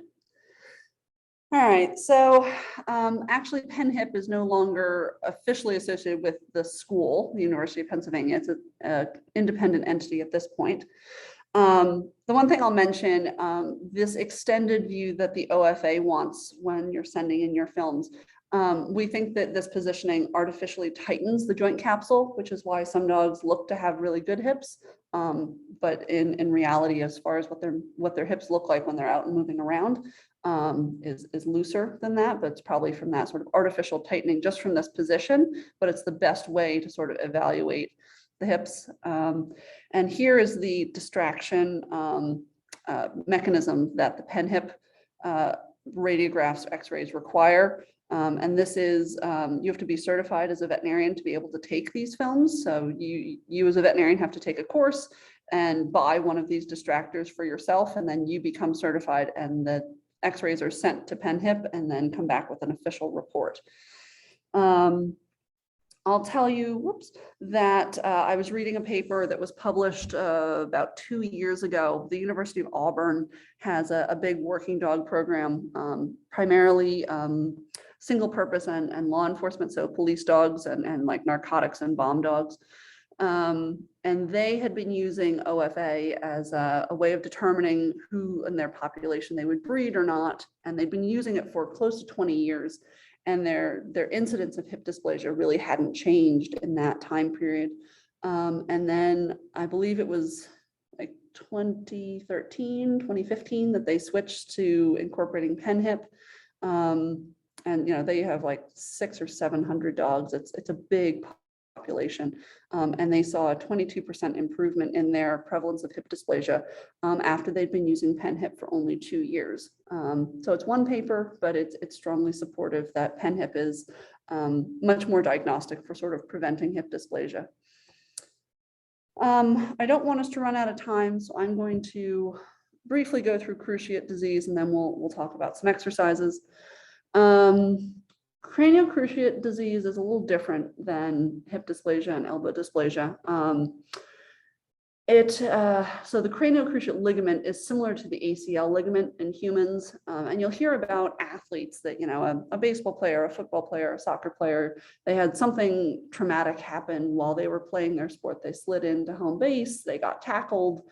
All right, so actually pen hip is no longer officially associated with the school, the University of Pennsylvania. It's an independent entity at this point. The one thing I'll mention, this extended view that the OFA wants when you're sending in your films, we think that this positioning artificially tightens the joint capsule, which is why some dogs look to have really good hips. But in reality, as far as what their hips look like when they're out and moving around, is looser than that, but it's probably from that sort of artificial tightening just from this position, but it's the best way to sort of evaluate the hips. And here is the distraction mechanism that the pen hip radiographs, x-rays require. And this is, you have to be certified as a veterinarian to be able to take these films. So you as a veterinarian have to take a course and buy one of these distractors for yourself, and then you become certified, and the x-rays are sent to pen hip and then come back with an official report. I'll tell you, whoops, that I was reading a paper that was published about 2 years ago. The University of Auburn has a big working dog program, primarily single purpose and law enforcement, so police dogs and like narcotics and bomb dogs. And they had been using OFA as a way of determining who in their population they would breed or not. And they'd been using it for close to 20 years. And their incidence of hip dysplasia really hadn't changed in that time period. And then I believe it was like 2013, 2015 that they switched to incorporating pen hip. And they have like 600 or 700 dogs. It's a big population. And they saw a 22% improvement in their prevalence of hip dysplasia after they'd been using pen hip for only 2 years. So it's one paper, but it's strongly supportive that pen hip is much more diagnostic for sort of preventing hip dysplasia. I don't want us to run out of time, so I'm going to briefly go through cruciate disease, and then we'll talk about some exercises. Cranial cruciate disease is a little different than hip dysplasia and elbow dysplasia. So the cranial cruciate ligament is similar to the ACL ligament in humans. And you'll hear about athletes that, a baseball player, a football player, a soccer player, they had something traumatic happen while they were playing their sport. They slid into home base, they got tackled,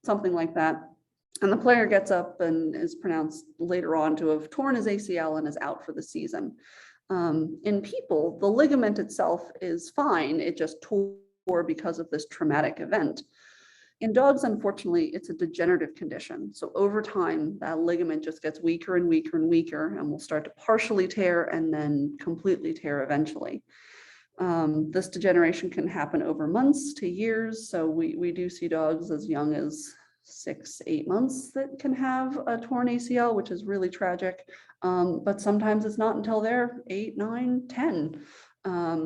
something like that. And the player gets up and is pronounced later on to have torn his ACL and is out for the season. In people, the ligament itself is fine. It just tore because of this traumatic event. In dogs, unfortunately, it's a degenerative condition. So over time, that ligament just gets weaker and weaker and weaker, and will start to partially tear and then completely tear eventually. This degeneration can happen over months to years. So we do see dogs as young as 6, 8 months that can have a torn ACL, which is really tragic. But sometimes it's not until they're 8, 9, 10.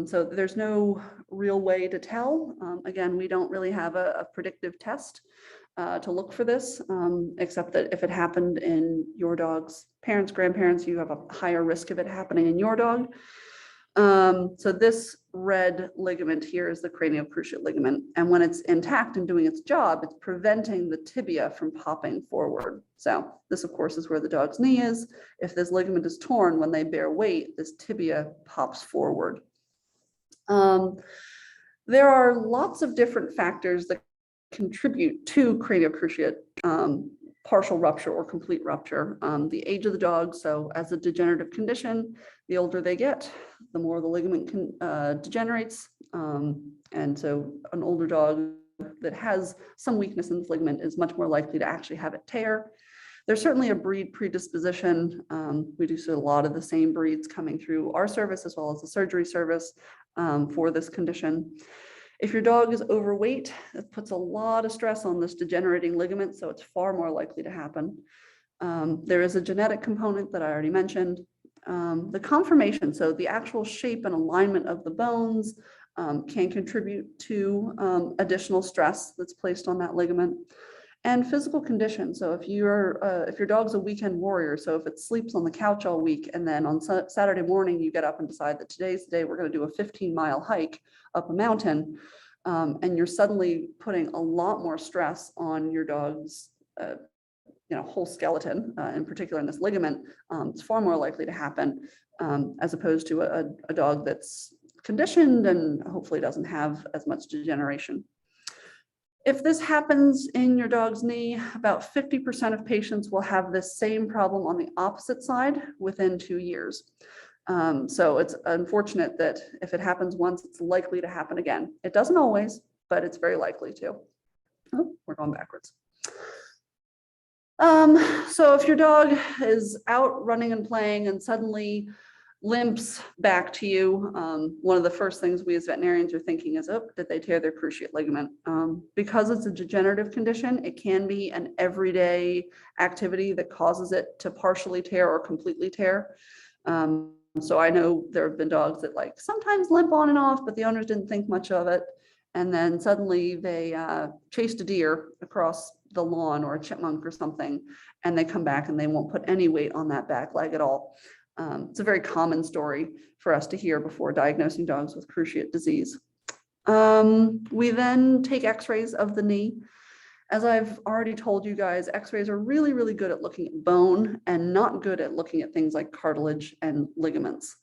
So there's no real way to tell. Again, we don't really have a predictive test to look for this, except that if it happened in your dog's parents, grandparents, you have a higher risk of it happening in your dog. So this red ligament here is the cranial cruciate ligament. And when it's intact and doing its job, it's preventing the tibia from popping forward. So this, of course, is where the dog's knee is. If this ligament is torn, when they bear weight, this tibia pops forward. There are lots of different factors that contribute to cranial cruciate partial rupture or complete rupture. The age of the dog, so as a degenerative condition, the older they get, the more the ligament degenerates. And so an older dog that has some weakness in this ligament is much more likely to actually have it tear. There's certainly a breed predisposition. We do see a lot of the same breeds coming through our service as well as the surgery service for this condition. If your dog is overweight, it puts a lot of stress on this degenerating ligament, so it's far more likely to happen. There is a genetic component that I already mentioned. The conformation, so the actual shape and alignment of the bones can contribute to additional stress that's placed on that ligament. And physical condition. So if your dog's a weekend warrior, so if it sleeps on the couch all week and then on Saturday morning you get up and decide that today's the day we're going to do a 15-mile hike up a mountain, and you're suddenly putting a lot more stress on your dog's whole skeleton, in particular in this ligament, it's far more likely to happen as opposed to a dog that's conditioned and hopefully doesn't have as much degeneration. If this happens in your dog's knee, about 50% of patients will have this same problem on the opposite side within 2 years. So it's unfortunate that if it happens once, it's likely to happen again. It doesn't always, but it's very likely to. Oh, we're going backwards. So if your dog is out running and playing and suddenly limps back to you, one of the first things we as veterinarians are thinking is, oh, did they tear their cruciate ligament? Because it's a degenerative condition, it can be an everyday activity that causes it to partially tear or completely tear. So I know there have been dogs that like sometimes limp on and off, but the owners didn't think much of it. And then suddenly they chased a deer across the lawn or a chipmunk or something, and they come back and they won't put any weight on that back leg at all. It's a very common story for us to hear before diagnosing dogs with cruciate disease. We then take x-rays of the knee. As I've already told you guys, x-rays are really, really good at looking at bone and not good at looking at things like cartilage and ligaments.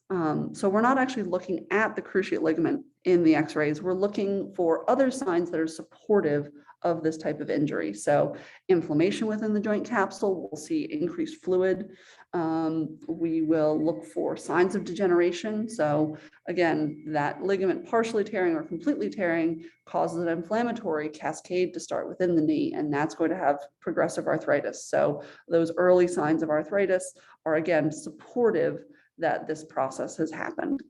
So we're not actually looking at the cruciate ligament in the x-rays. We're looking for other signs that are supportive of this type of injury. So inflammation within the joint capsule, we'll see increased fluid. We will look for signs of degeneration. So again, that ligament partially tearing or completely tearing causes an inflammatory cascade to start within the knee, and that's going to have progressive arthritis. So those early signs of arthritis are again supportive that this process has happened.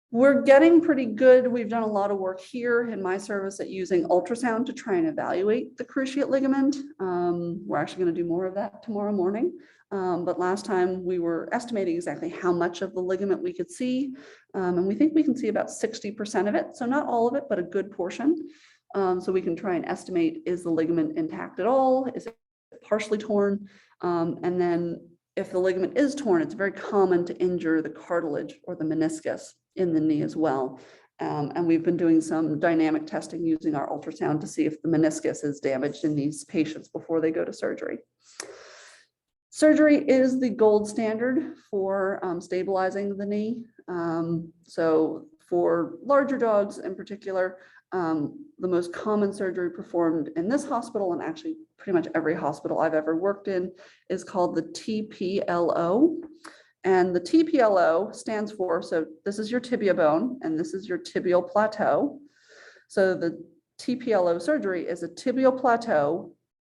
We're getting pretty good. We've done a lot of work here in my service at using ultrasound to try and evaluate the cruciate ligament. We're actually going to do more of that tomorrow morning. But last time we were estimating exactly how much of the ligament we could see. And we think we can see about 60% of it. So not all of it, but a good portion. So we can try and estimate, is the ligament intact at all? Is it partially torn? And then if the ligament is torn, it's very common to injure the cartilage or the meniscus in the knee as well. And we've been doing some dynamic testing using our ultrasound to see if the meniscus is damaged in these patients before they go to surgery. Surgery is the gold standard for stabilizing the knee. So for larger dogs in particular, the most common surgery performed in this hospital, and actually pretty much every hospital I've ever worked in, is called the TPLO. And the TPLO stands for, so this is your tibia bone and this is your tibial plateau. So the TPLO surgery is a tibial plateau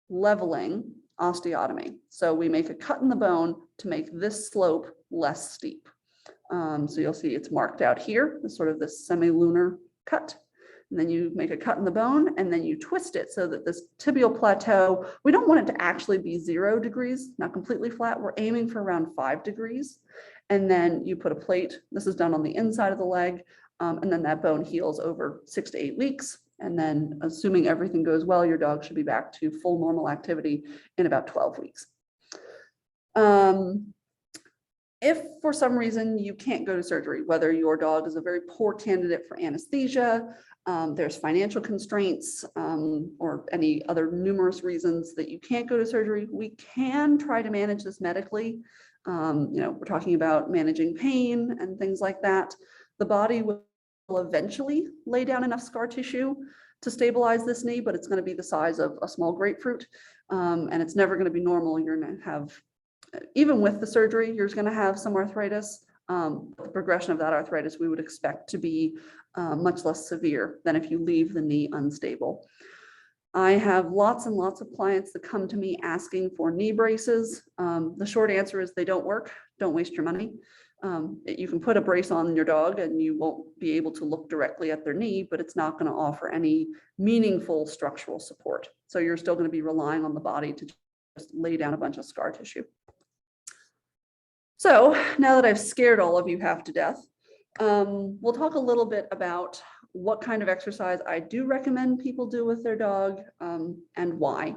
leveling osteotomy. So we make a cut in the bone to make this slope less steep. So you'll see it's marked out here, sort of this semi-lunar cut. And then you make a cut in the bone and then you twist it so that this tibial plateau, we don't want it to actually be 0 degrees, not completely flat. We're aiming for around 5 degrees. And then you put a plate, this is done on the inside of the leg, and then that bone heals over 6 to 8 weeks. And then assuming everything goes well, your dog should be back to full normal activity in about 12 weeks. If for some reason you can't go to surgery, whether your dog is a very poor candidate for anesthesia, there's financial constraints, or any other numerous reasons that you can't go to surgery, we can try to manage this medically. We're talking about managing pain and things like that. The body will eventually lay down enough scar tissue to stabilize this knee, but it's going to be the size of a small grapefruit, and it's never going to be normal. You're going to have, even with the surgery, you're going to have some arthritis. The progression of that arthritis we would expect to be much less severe than if you leave the knee unstable. I have lots and lots of clients that come to me asking for knee braces. The short answer is they don't work. Don't waste your money. You can put a brace on your dog and you won't be able to look directly at their knee, but it's not going to offer any meaningful structural support. So you're still going to be relying on the body to just lay down a bunch of scar tissue. So now that I've scared all of you half to death, we'll talk a little bit about what kind of exercise I do recommend people do with their dog, and why.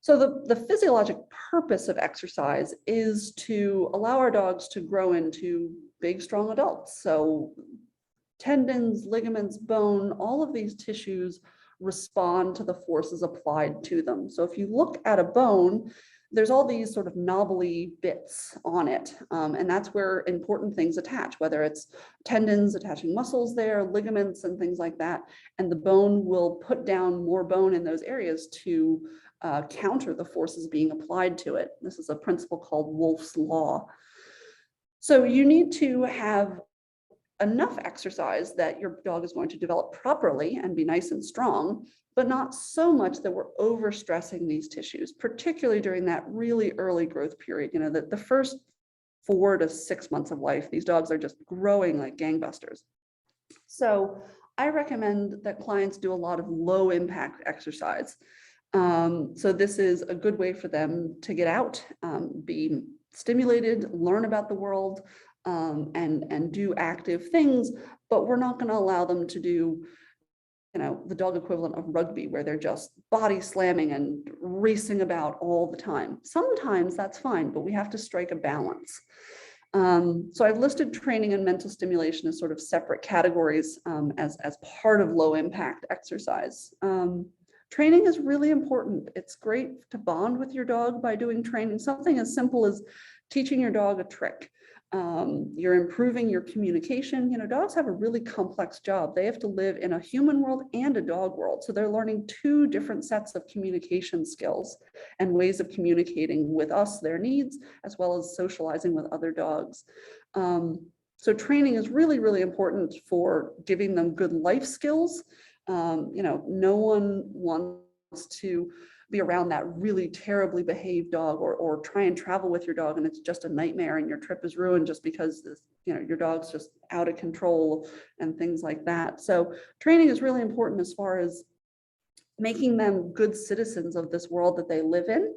So the physiologic purpose of exercise is to allow our dogs to grow into big, strong adults. So tendons, ligaments, bone, all of these tissues respond to the forces applied to them. So if you look at a bone, there's all these sort of knobbly bits on it. And that's where important things attach, whether it's tendons attaching muscles there, ligaments and things like that. And the bone will put down more bone in those areas to counter the forces being applied to it. This is a principle called Wolff's Law. So you need to have enough exercise that your dog is going to develop properly and be nice and strong, but not so much that we're overstressing these tissues, particularly during that really early growth period. You know, the first 4 to 6 months of life, these dogs are just growing like gangbusters. So I recommend that clients do a lot of low impact exercise. So this is a good way for them to get out, be stimulated, learn about the world, and do active things, but we're not going to allow them to do, you know, the dog equivalent of rugby, where they're just body slamming and racing about all the time. Sometimes that's fine, but we have to strike a balance. So I've listed training and mental stimulation as sort of separate categories, as part of low impact exercise. Training is really important. It's great to bond with your dog by doing training. Something as simple as teaching your dog a trick. You're improving your communication. You know, dogs have a really complex job. They have to live in a human world and a dog world. So they're learning 2 different sets of communication skills and ways of communicating with us, their needs, as well as socializing with other dogs. So training is really, really important for giving them good life skills. You know, no one wants to be around that really terribly behaved dog, or try and travel with your dog and it's just a nightmare and your trip is ruined just because this, you know, your dog's just out of control and things like that. So training is really important as far as making them good citizens of this world that they live in,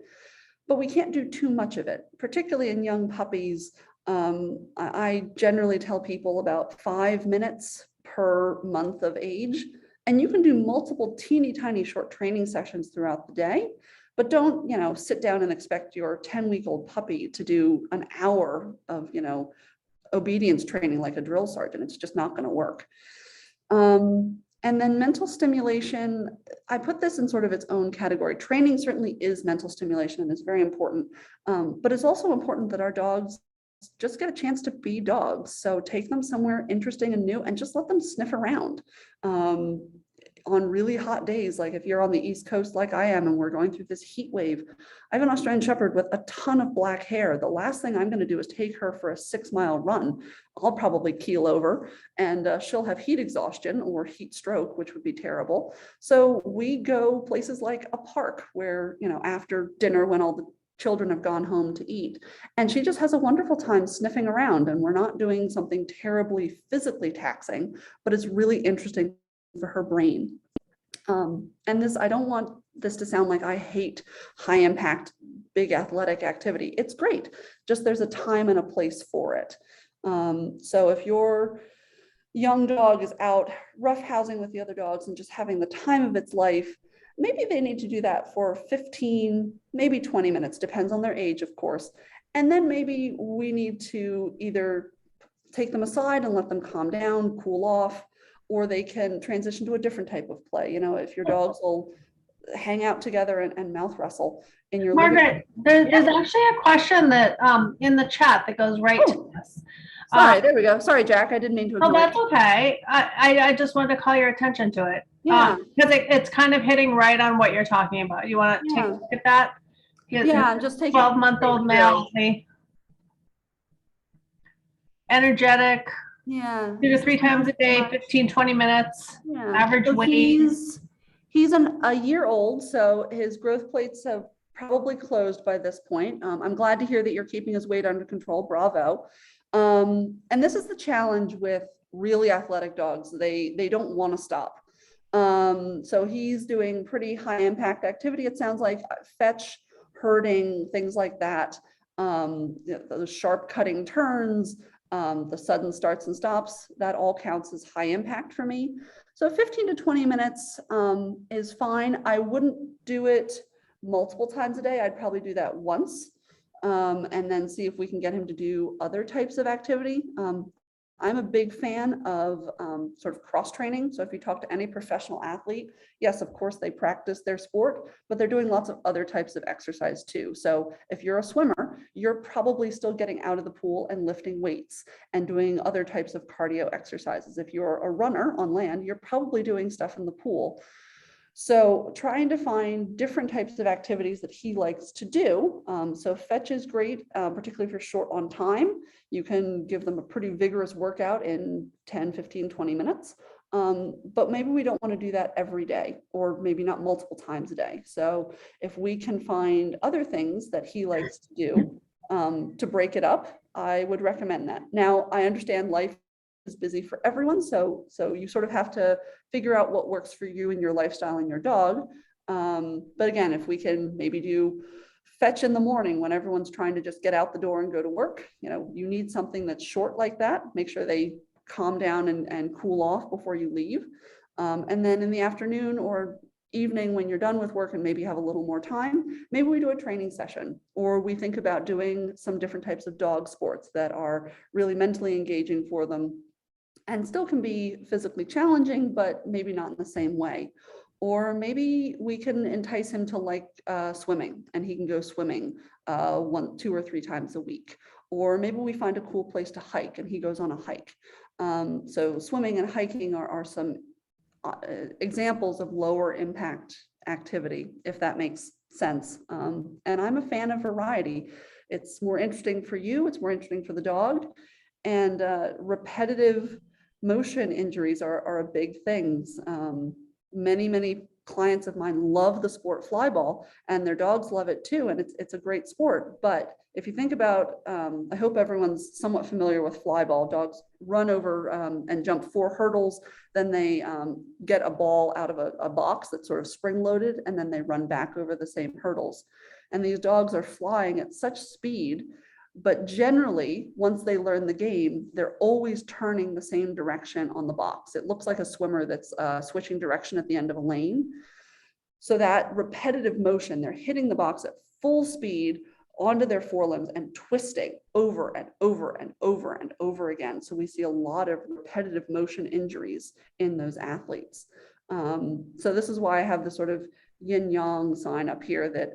but we can't do too much of it, particularly in young puppies. I generally tell people about 5 minutes per month of age. And you can do multiple teeny tiny short training sessions throughout the day, but don't, you know, sit down and expect your 10-week-old puppy to do an hour of, you know, obedience training like a drill sergeant. It's just not going to work. And then mental stimulation, I put this in sort of its own category. Training certainly is mental stimulation and is very important, but it's also important that our dogs just get a chance to be dogs. So take them somewhere interesting and new and just let them sniff around. On really hot days, like if you're on the East Coast like I am and we're going through this heat wave, I have an Australian Shepherd with a ton of black hair. The last thing I'm going to do is take her for a 6-mile run. I'll probably keel over and she'll have heat exhaustion or heat stroke, which would be terrible. So we go places like a park where, you know, after dinner when all the children have gone home to eat, and she just has a wonderful time sniffing around, and we're not doing something terribly physically taxing, but it's really interesting for her brain. And this, I don't want this to sound like I hate high impact, big athletic activity. It's great, just there's a time and a place for it. So if your young dog is out roughhousing with the other dogs and just having the time of its life, maybe they need to do that for 15, maybe 20 minutes, depends on their age, of course. And then maybe we need to either take them aside and let them calm down, cool off, or they can transition to a different type of play. You know, if your dogs will hang out together and mouth wrestle in your Margaret, there's actually a question that in the chat that goes right to this. Sorry, there we go. Sorry, Jack, I didn't mean to ignore. Oh, that's okay. I just wanted to call your attention to it. Yeah. Because it's kind of hitting right on what you're talking about. You want to take a look at that? Yeah, I'm just taking 12-month-old male, energetic, 2 to 3 times a day, 15, 20 minutes, Yeah. average So weight. He's a year old, so his growth plates have probably closed by this point. I'm glad to hear that you're keeping his weight under control. Bravo. And this is the challenge with really athletic dogs. They don't want to stop. So he's doing pretty high impact activity. It sounds like fetch, herding, things like that. Those sharp cutting turns, the sudden starts and stops, that all counts as high impact for me. So 15 to 20 minutes is fine. I wouldn't do it multiple times a day. I'd probably do that once and then see if we can get him to do other types of activity. I'm a big fan of sort of cross training. So if you talk to any professional athlete, yes, of course, they practice their sport, but they're doing lots of other types of exercise too. So if you're a swimmer, you're probably still getting out of the pool and lifting weights and doing other types of cardio exercises. If you're a runner on land, you're probably doing stuff in the pool. So trying to find different types of activities that he likes to do. So fetch is great, particularly if you're short on time. You can give them a pretty vigorous workout in 10, 15, 20 minutes. But maybe we don't want to do that every day, or maybe not multiple times a day. So if we can find other things that he likes to do to break it up, I would recommend that. Now, I understand life is busy for everyone. So you sort of have to figure out what works for you and your lifestyle and your dog. But again, if we can maybe do fetch in the morning when everyone's trying to just get out the door and go to work, you need something that's short like that. Make sure they calm down and cool off before you leave. And then in the afternoon or evening when you're done with work and maybe have a little more time, maybe we do a training session, or we think about doing some different types of dog sports that are really mentally engaging for them and still can be physically challenging, but maybe not in the same way. Or maybe we can entice him to like swimming, and he can go swimming 1, 2, or 3 times a week. Or maybe we find a cool place to hike and he goes on a hike. So swimming and hiking are some examples of lower impact activity, if that makes sense. And I'm a fan of variety. It's more interesting for you, it's more interesting for the dog. And repetitive motion injuries are a big things. Many clients of mine love the sport flyball, and their dogs love it too, and it's a great sport. But if you think about, I hope everyone's somewhat familiar with flyball. Dogs run over and jump 4 hurdles, then they get a ball out of a box that's sort of spring-loaded, and then they run back over the same hurdles. And these dogs are flying at such speed, but generally, once they learn the game, they're always turning the same direction on the box. It looks like a swimmer that's switching direction at the end of a lane. So that repetitive motion, they're hitting the box at full speed onto their forelimbs and twisting over and over and over and over again. So we see a lot of repetitive motion injuries in those athletes. So this is why I have the sort of yin-yang sign up here that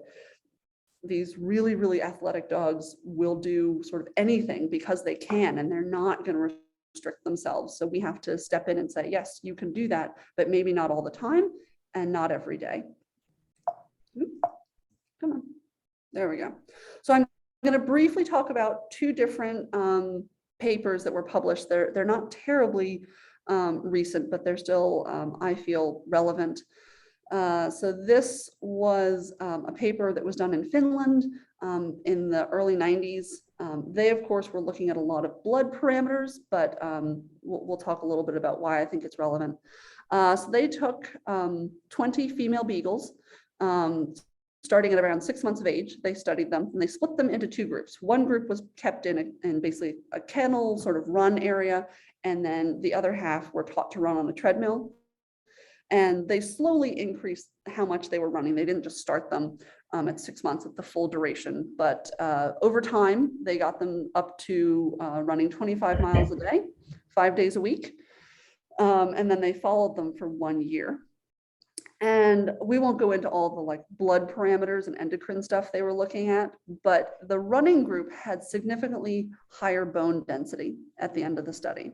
these really, really athletic dogs will do sort of anything because they can, and they're not going to restrict themselves. So we have to step in and say, yes, you can do that, but maybe not all the time and not every day. Come on. There we go. So I'm going to briefly talk about 2 different papers that were published. They're not terribly recent, but they're still, I feel, relevant. So this was a paper that was done in Finland in the early 90s. They, of course, were looking at a lot of blood parameters, but we'll talk a little bit about why I think it's relevant. So they took 20 female beagles, starting at around 6 months of age. They studied them and they split them into 2 groups. One group was kept in basically a kennel sort of run area, and then the other half were taught to run on a treadmill. And they slowly increased how much they were running. They didn't just start them at 6 months at the full duration, but over time, they got them up to running 25 miles a day, 5 days a week. And then they followed them for 1 year. And we won't go into all the like blood parameters and endocrine stuff they were looking at, but the running group had significantly higher bone density at the end of the study.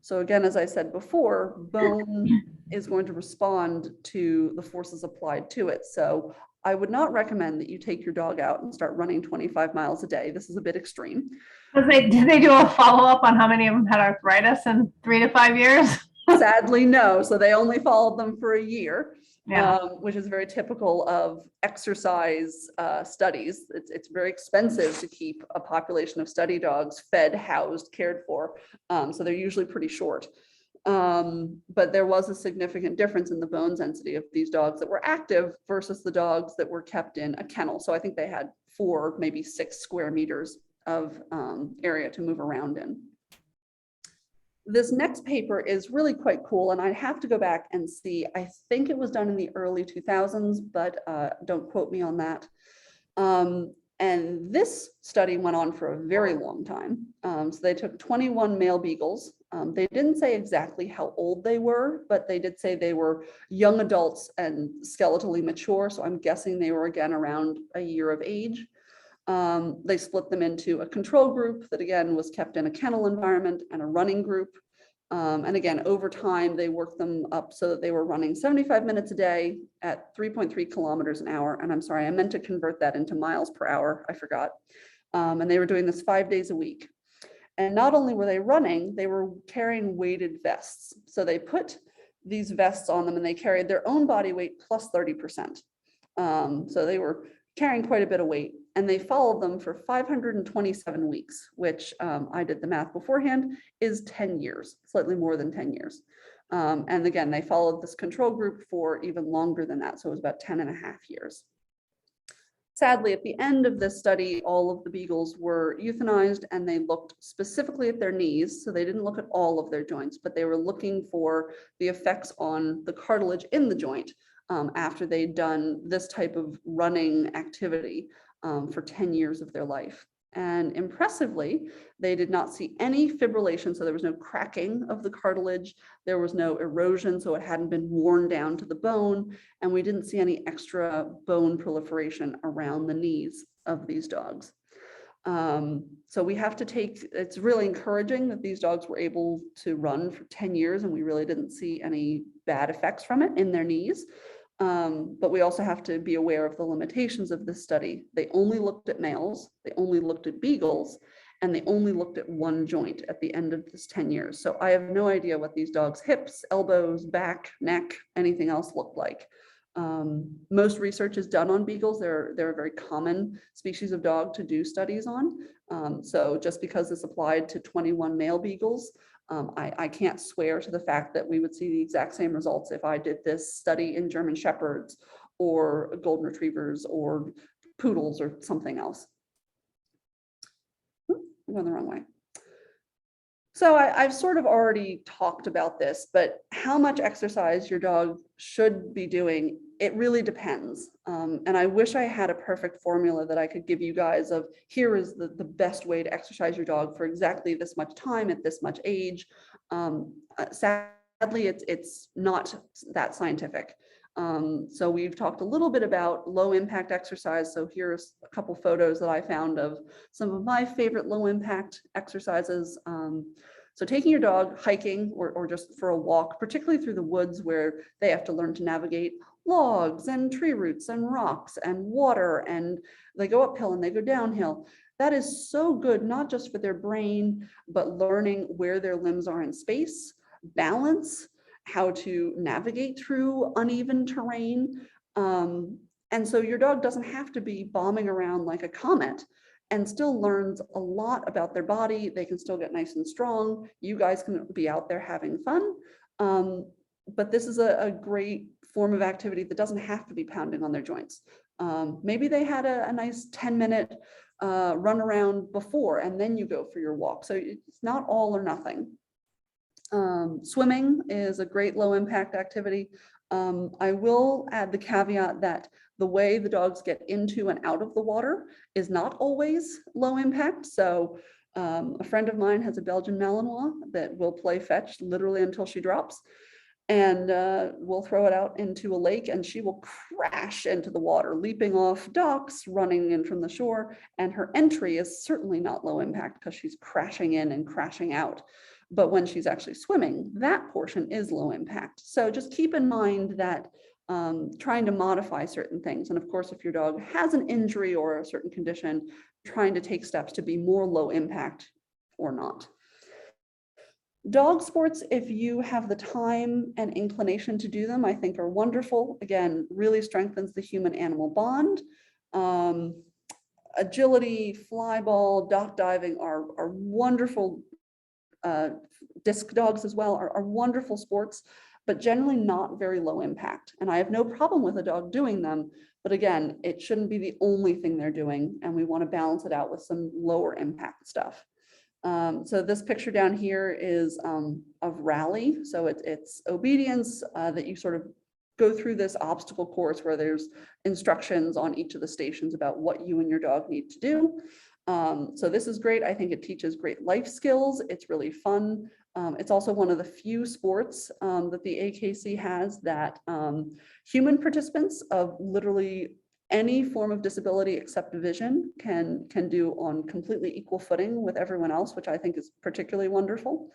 So again, as I said before, bone is going to respond to the forces applied to it. So I would not recommend that you take your dog out and start running 25 miles a day. This is a bit extreme. Did they do a follow-up on how many of them had arthritis in 3 to 5 years? Sadly, no. So they only followed them for a year. Yeah. which is very typical of exercise studies. It's very expensive to keep a population of study dogs fed, housed, cared for. So they're usually pretty short. But there was a significant difference in the bone density of these dogs that were active versus the dogs that were kept in a kennel. So I think they had 4, maybe 6 square meters of area to move around in. This next paper is really quite cool, and I have to go back and see. I think it was done in the early 2000s, but don't quote me on that. And this study went on for a very long time. So they took 21 male beagles. They didn't say exactly how old they were, but they did say they were young adults and skeletally mature. So I'm guessing they were again around a year of age. They split them into a control group that again was kept in a kennel environment and a running group. And again, over time, they worked them up so that they were running 75 minutes a day at 3.3 kilometers an hour. And I'm sorry, I meant to convert that into miles per hour. I forgot. And they were doing this 5 days a week. And not only were they running, they were carrying weighted vests. So they put these vests on them and they carried their own body weight plus 30%. So they were carrying quite a bit of weight, and they followed them for 527 weeks, which I did the math beforehand, is 10 years, slightly more than 10 years. And again, they followed this control group for even longer than that. So it was about 10 and a half years. Sadly, at the end of this study, all of the beagles were euthanized and they looked specifically at their knees. So they didn't look at all of their joints, but they were looking for the effects on the cartilage in the joint after they'd done this type of running activity for 10 years of their life. And impressively, they did not see any fibrillation. So there was no cracking of the cartilage. There was no erosion, so it hadn't been worn down to the bone. And we didn't see any extra bone proliferation around the knees of these dogs. So we have to take, it's really encouraging that these dogs were able to run for 10 years and we really didn't see any bad effects from it in their knees. But we also have to be aware of the limitations of this study. They only looked at males, they only looked at beagles, and they only looked at one joint at the end of this 10 years. So I have no idea what these dogs' hips, elbows, back, neck, anything else looked like. Most research is done on beagles. They're a very common species of dog to do studies on. So just because this applied to 21 male beagles, I can't swear to the fact that we would see the exact same results if I did this study in German Shepherds or golden retrievers or poodles or something else. I'm going the wrong way. So I've sort of already talked about this, but how much exercise your dog should be doing, it really depends. And I wish I had a perfect formula that I could give you guys of here is the best way to exercise your dog for exactly this much time at this much age. Sadly, it's not that scientific. So we've talked a little bit about low impact exercise. So here's a couple photos that I found of some of my favorite low impact exercises. So taking your dog hiking or just for a walk, particularly through the woods where they have to learn to navigate logs and tree roots and rocks and water, and they go uphill and they go downhill. That is so good, not just for their brain, but learning where their limbs are in space, balance, how to navigate through uneven terrain. And so your dog doesn't have to be bombing around like a comet and still learns a lot about their body. They can still get nice and strong. You guys can be out there having fun. But this is a great form of activity that doesn't have to be pounding on their joints. Maybe they had a nice 10-minute run around before, and then you go for your walk. So it's not all or nothing. Swimming is a great low impact activity. I will add the caveat that the way the dogs get into and out of the water is not always low impact. So a friend of mine has a Belgian Malinois that will play fetch literally until she drops. And we'll throw it out into a lake and she will crash into the water, leaping off docks, running in from the shore. And her entry is certainly not low impact because she's crashing in and crashing out. But when she's actually swimming, that portion is low impact. So just keep in mind that trying to modify certain things. And of course, if your dog has an injury or a certain condition, trying to take steps to be more low impact or not. Dog sports, if you have the time and inclination to do them, I think are wonderful. Again, really strengthens the human-animal bond. Agility, fly ball, dock diving are wonderful. Disc dogs as well are wonderful sports, but generally not very low impact. And I have no problem with a dog doing them, but again, it shouldn't be the only thing they're doing, and we want to balance it out with some lower impact stuff. So this picture down here is of rally. So it's obedience that you sort of go through this obstacle course where there's instructions on each of the stations about what you and your dog need to do. So this is great. I think it teaches great life skills. It's really fun. It's also one of the few sports that the AKC has that human participants of literally any form of disability except vision can do on completely equal footing with everyone else, which I think is particularly wonderful.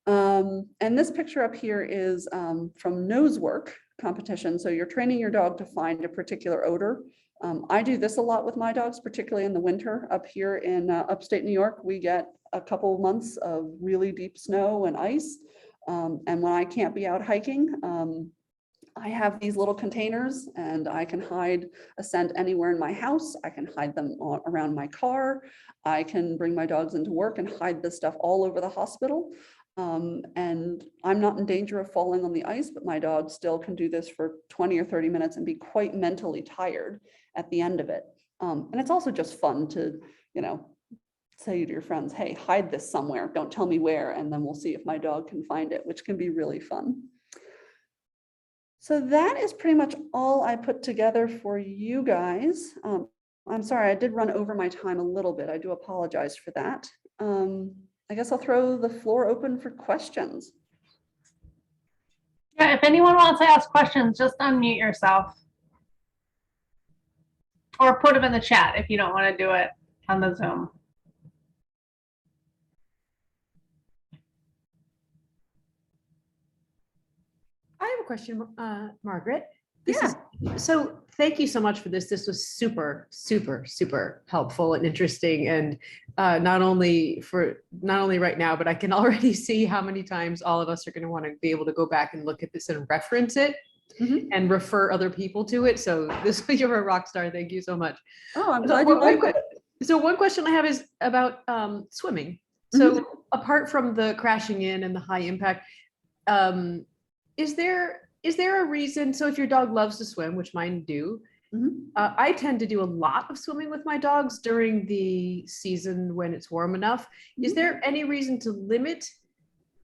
And this picture up here is from nose work competition. So you're training your dog to find a particular odor. I do this a lot with my dogs, particularly in the winter. Up here in upstate New York, we get a couple of months of really deep snow and ice. And when I can't be out hiking, I have these little containers and I can hide a scent anywhere in my house. I can hide them around my car. I can bring my dogs into work and hide this stuff all over the hospital. And I'm not in danger of falling on the ice, but my dog still can do this for 20 or 30 minutes and be quite mentally tired at the end of it. And it's also just fun to, say to your friends, hey, hide this somewhere. Don't tell me where, and then we'll see if my dog can find it, which can be really fun. So that is pretty much all I put together for you guys. I'm sorry, I did run over my time a little bit. I do apologize for that. I guess I'll throw the floor open for questions. Yeah, if anyone wants to ask questions, just unmute yourself. Or put them in the chat if you don't want to do it on the Zoom. I have a question, Margaret. So thank you so much for this. This was super, super, super helpful and interesting. And not only right now, but I can already see how many times all of us are going to want to be able to go back and look at this and reference it and refer other people to it. So you're a rock star. Thank you so much. Oh, I'm glad you like it. So one question I have is about swimming. So apart from the crashing in and the high impact, is there a reason? So if your dog loves to swim, which mine do, I tend to do a lot of swimming with my dogs during the season when it's warm enough. Is there any reason to limit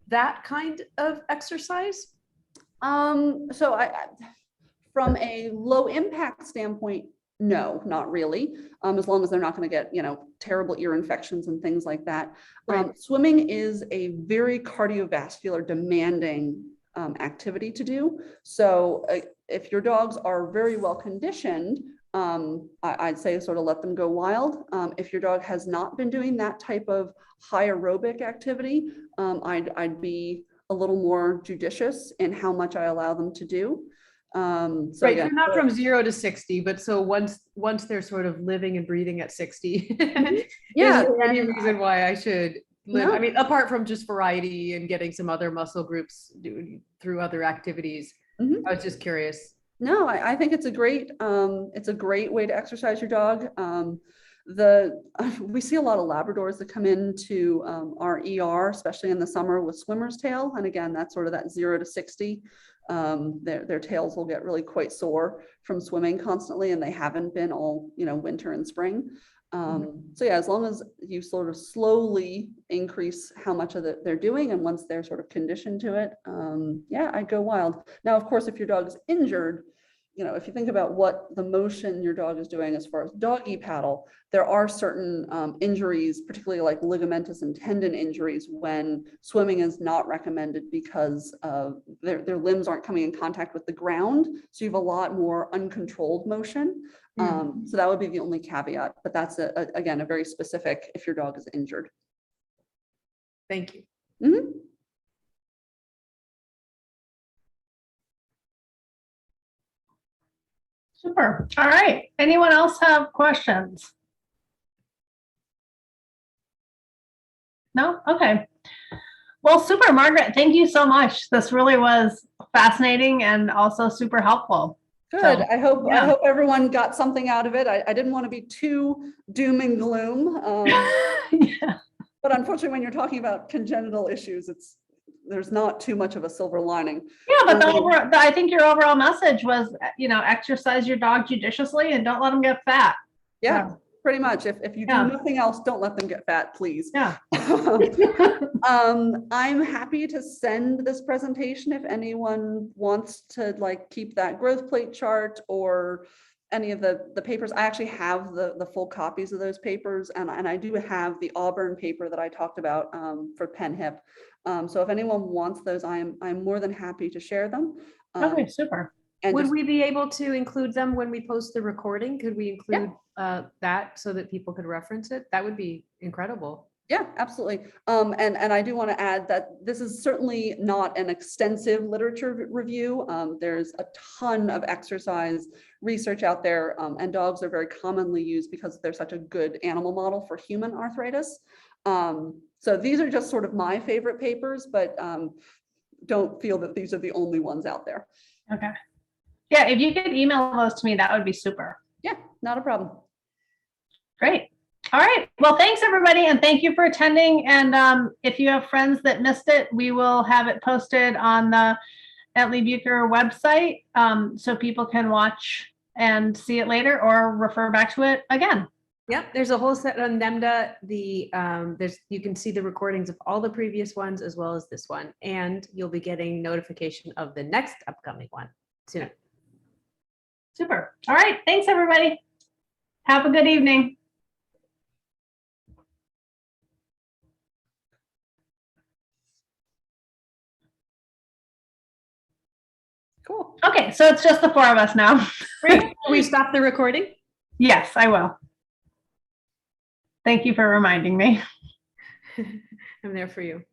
that kind of exercise? So from a low impact standpoint, no, not really. As long as they're not going to get, terrible ear infections and things like that. Right. Swimming is a very cardiovascular demanding activity to do. So if your dogs are very well conditioned, I'd say sort of let them go wild. If your dog has not been doing that type of high aerobic activity, I'd be a little more judicious in how much I allow them to do. So Right, again, so not from 0 to 60, but so once they're sort of living and breathing at 60, yeah, is there any reason why I should live? No. I mean, apart from just variety and getting some other muscle groups through other activities, I was just curious. No, I think it's a great way to exercise your dog. We see a lot of Labradors that come into our ER, especially in the summer, with swimmer's tail. And again, that's sort of that 0 to 60. Their tails will get really quite sore from swimming constantly, and they haven't been all, winter and spring. So yeah, as long as you sort of slowly increase how much of it they're doing, and once they're sort of conditioned to it, yeah, I'd go wild. Now, of course, if your dog is injured, if you think about what the motion your dog is doing as far as doggy paddle, there are certain injuries, particularly like ligamentous and tendon injuries, when swimming is not recommended because their limbs aren't coming in contact with the ground. So you have a lot more uncontrolled motion. So that would be the only caveat, but that's again, a very specific if your dog is injured. Thank you. Super. All right. Anyone else have questions? No? Okay. Well, super, Margaret. Thank you so much. This really was fascinating and also super helpful. Good. So, I hope yeah. everyone got something out of it. I didn't want to be too doom and gloom. Yeah. But unfortunately, when you're talking about congenital issues, there's not too much of a silver lining. Yeah, but I think your overall message was, exercise your dog judiciously and don't let them get fat. Yeah, So, pretty much. If you do Yeah. nothing else, don't let them get fat, please. yeah. I'm happy to send this presentation if anyone wants to keep that growth plate chart or any of the papers. I actually have the full copies of those papers, and I do have the Auburn paper that I talked about for Penn Hip. So if anyone wants those, I'm more than happy to share them. Okay, super. And Would just, we be able to include them when we post the recording? Could we include that so that people could reference it? That would be incredible. yeah, absolutely. And I do want to add that this is certainly not an extensive literature review. There's a ton of exercise research out there, and dogs are very commonly used because they're such a good animal model for human arthritis. So these are just sort of my favorite papers, but don't feel that these are the only ones out there. Okay. Yeah, if you could email those to me, that would be super. Yeah, not a problem. Great. All right. Well, thanks everybody. And thank you for attending. And if you have friends that missed it, we will have it posted on the Entlebucher website so people can watch and see it later or refer back to it again. Yep, there's a whole set on NEMDA. You can see the recordings of all the previous ones as well as this one, and you'll be getting notification of the next upcoming one soon. Super. All right. Thanks everybody. Have a good evening. Cool. Okay, so it's just the four of us now. Will we stop the recording? Yes, I will. Thank you for reminding me. I'm there for you.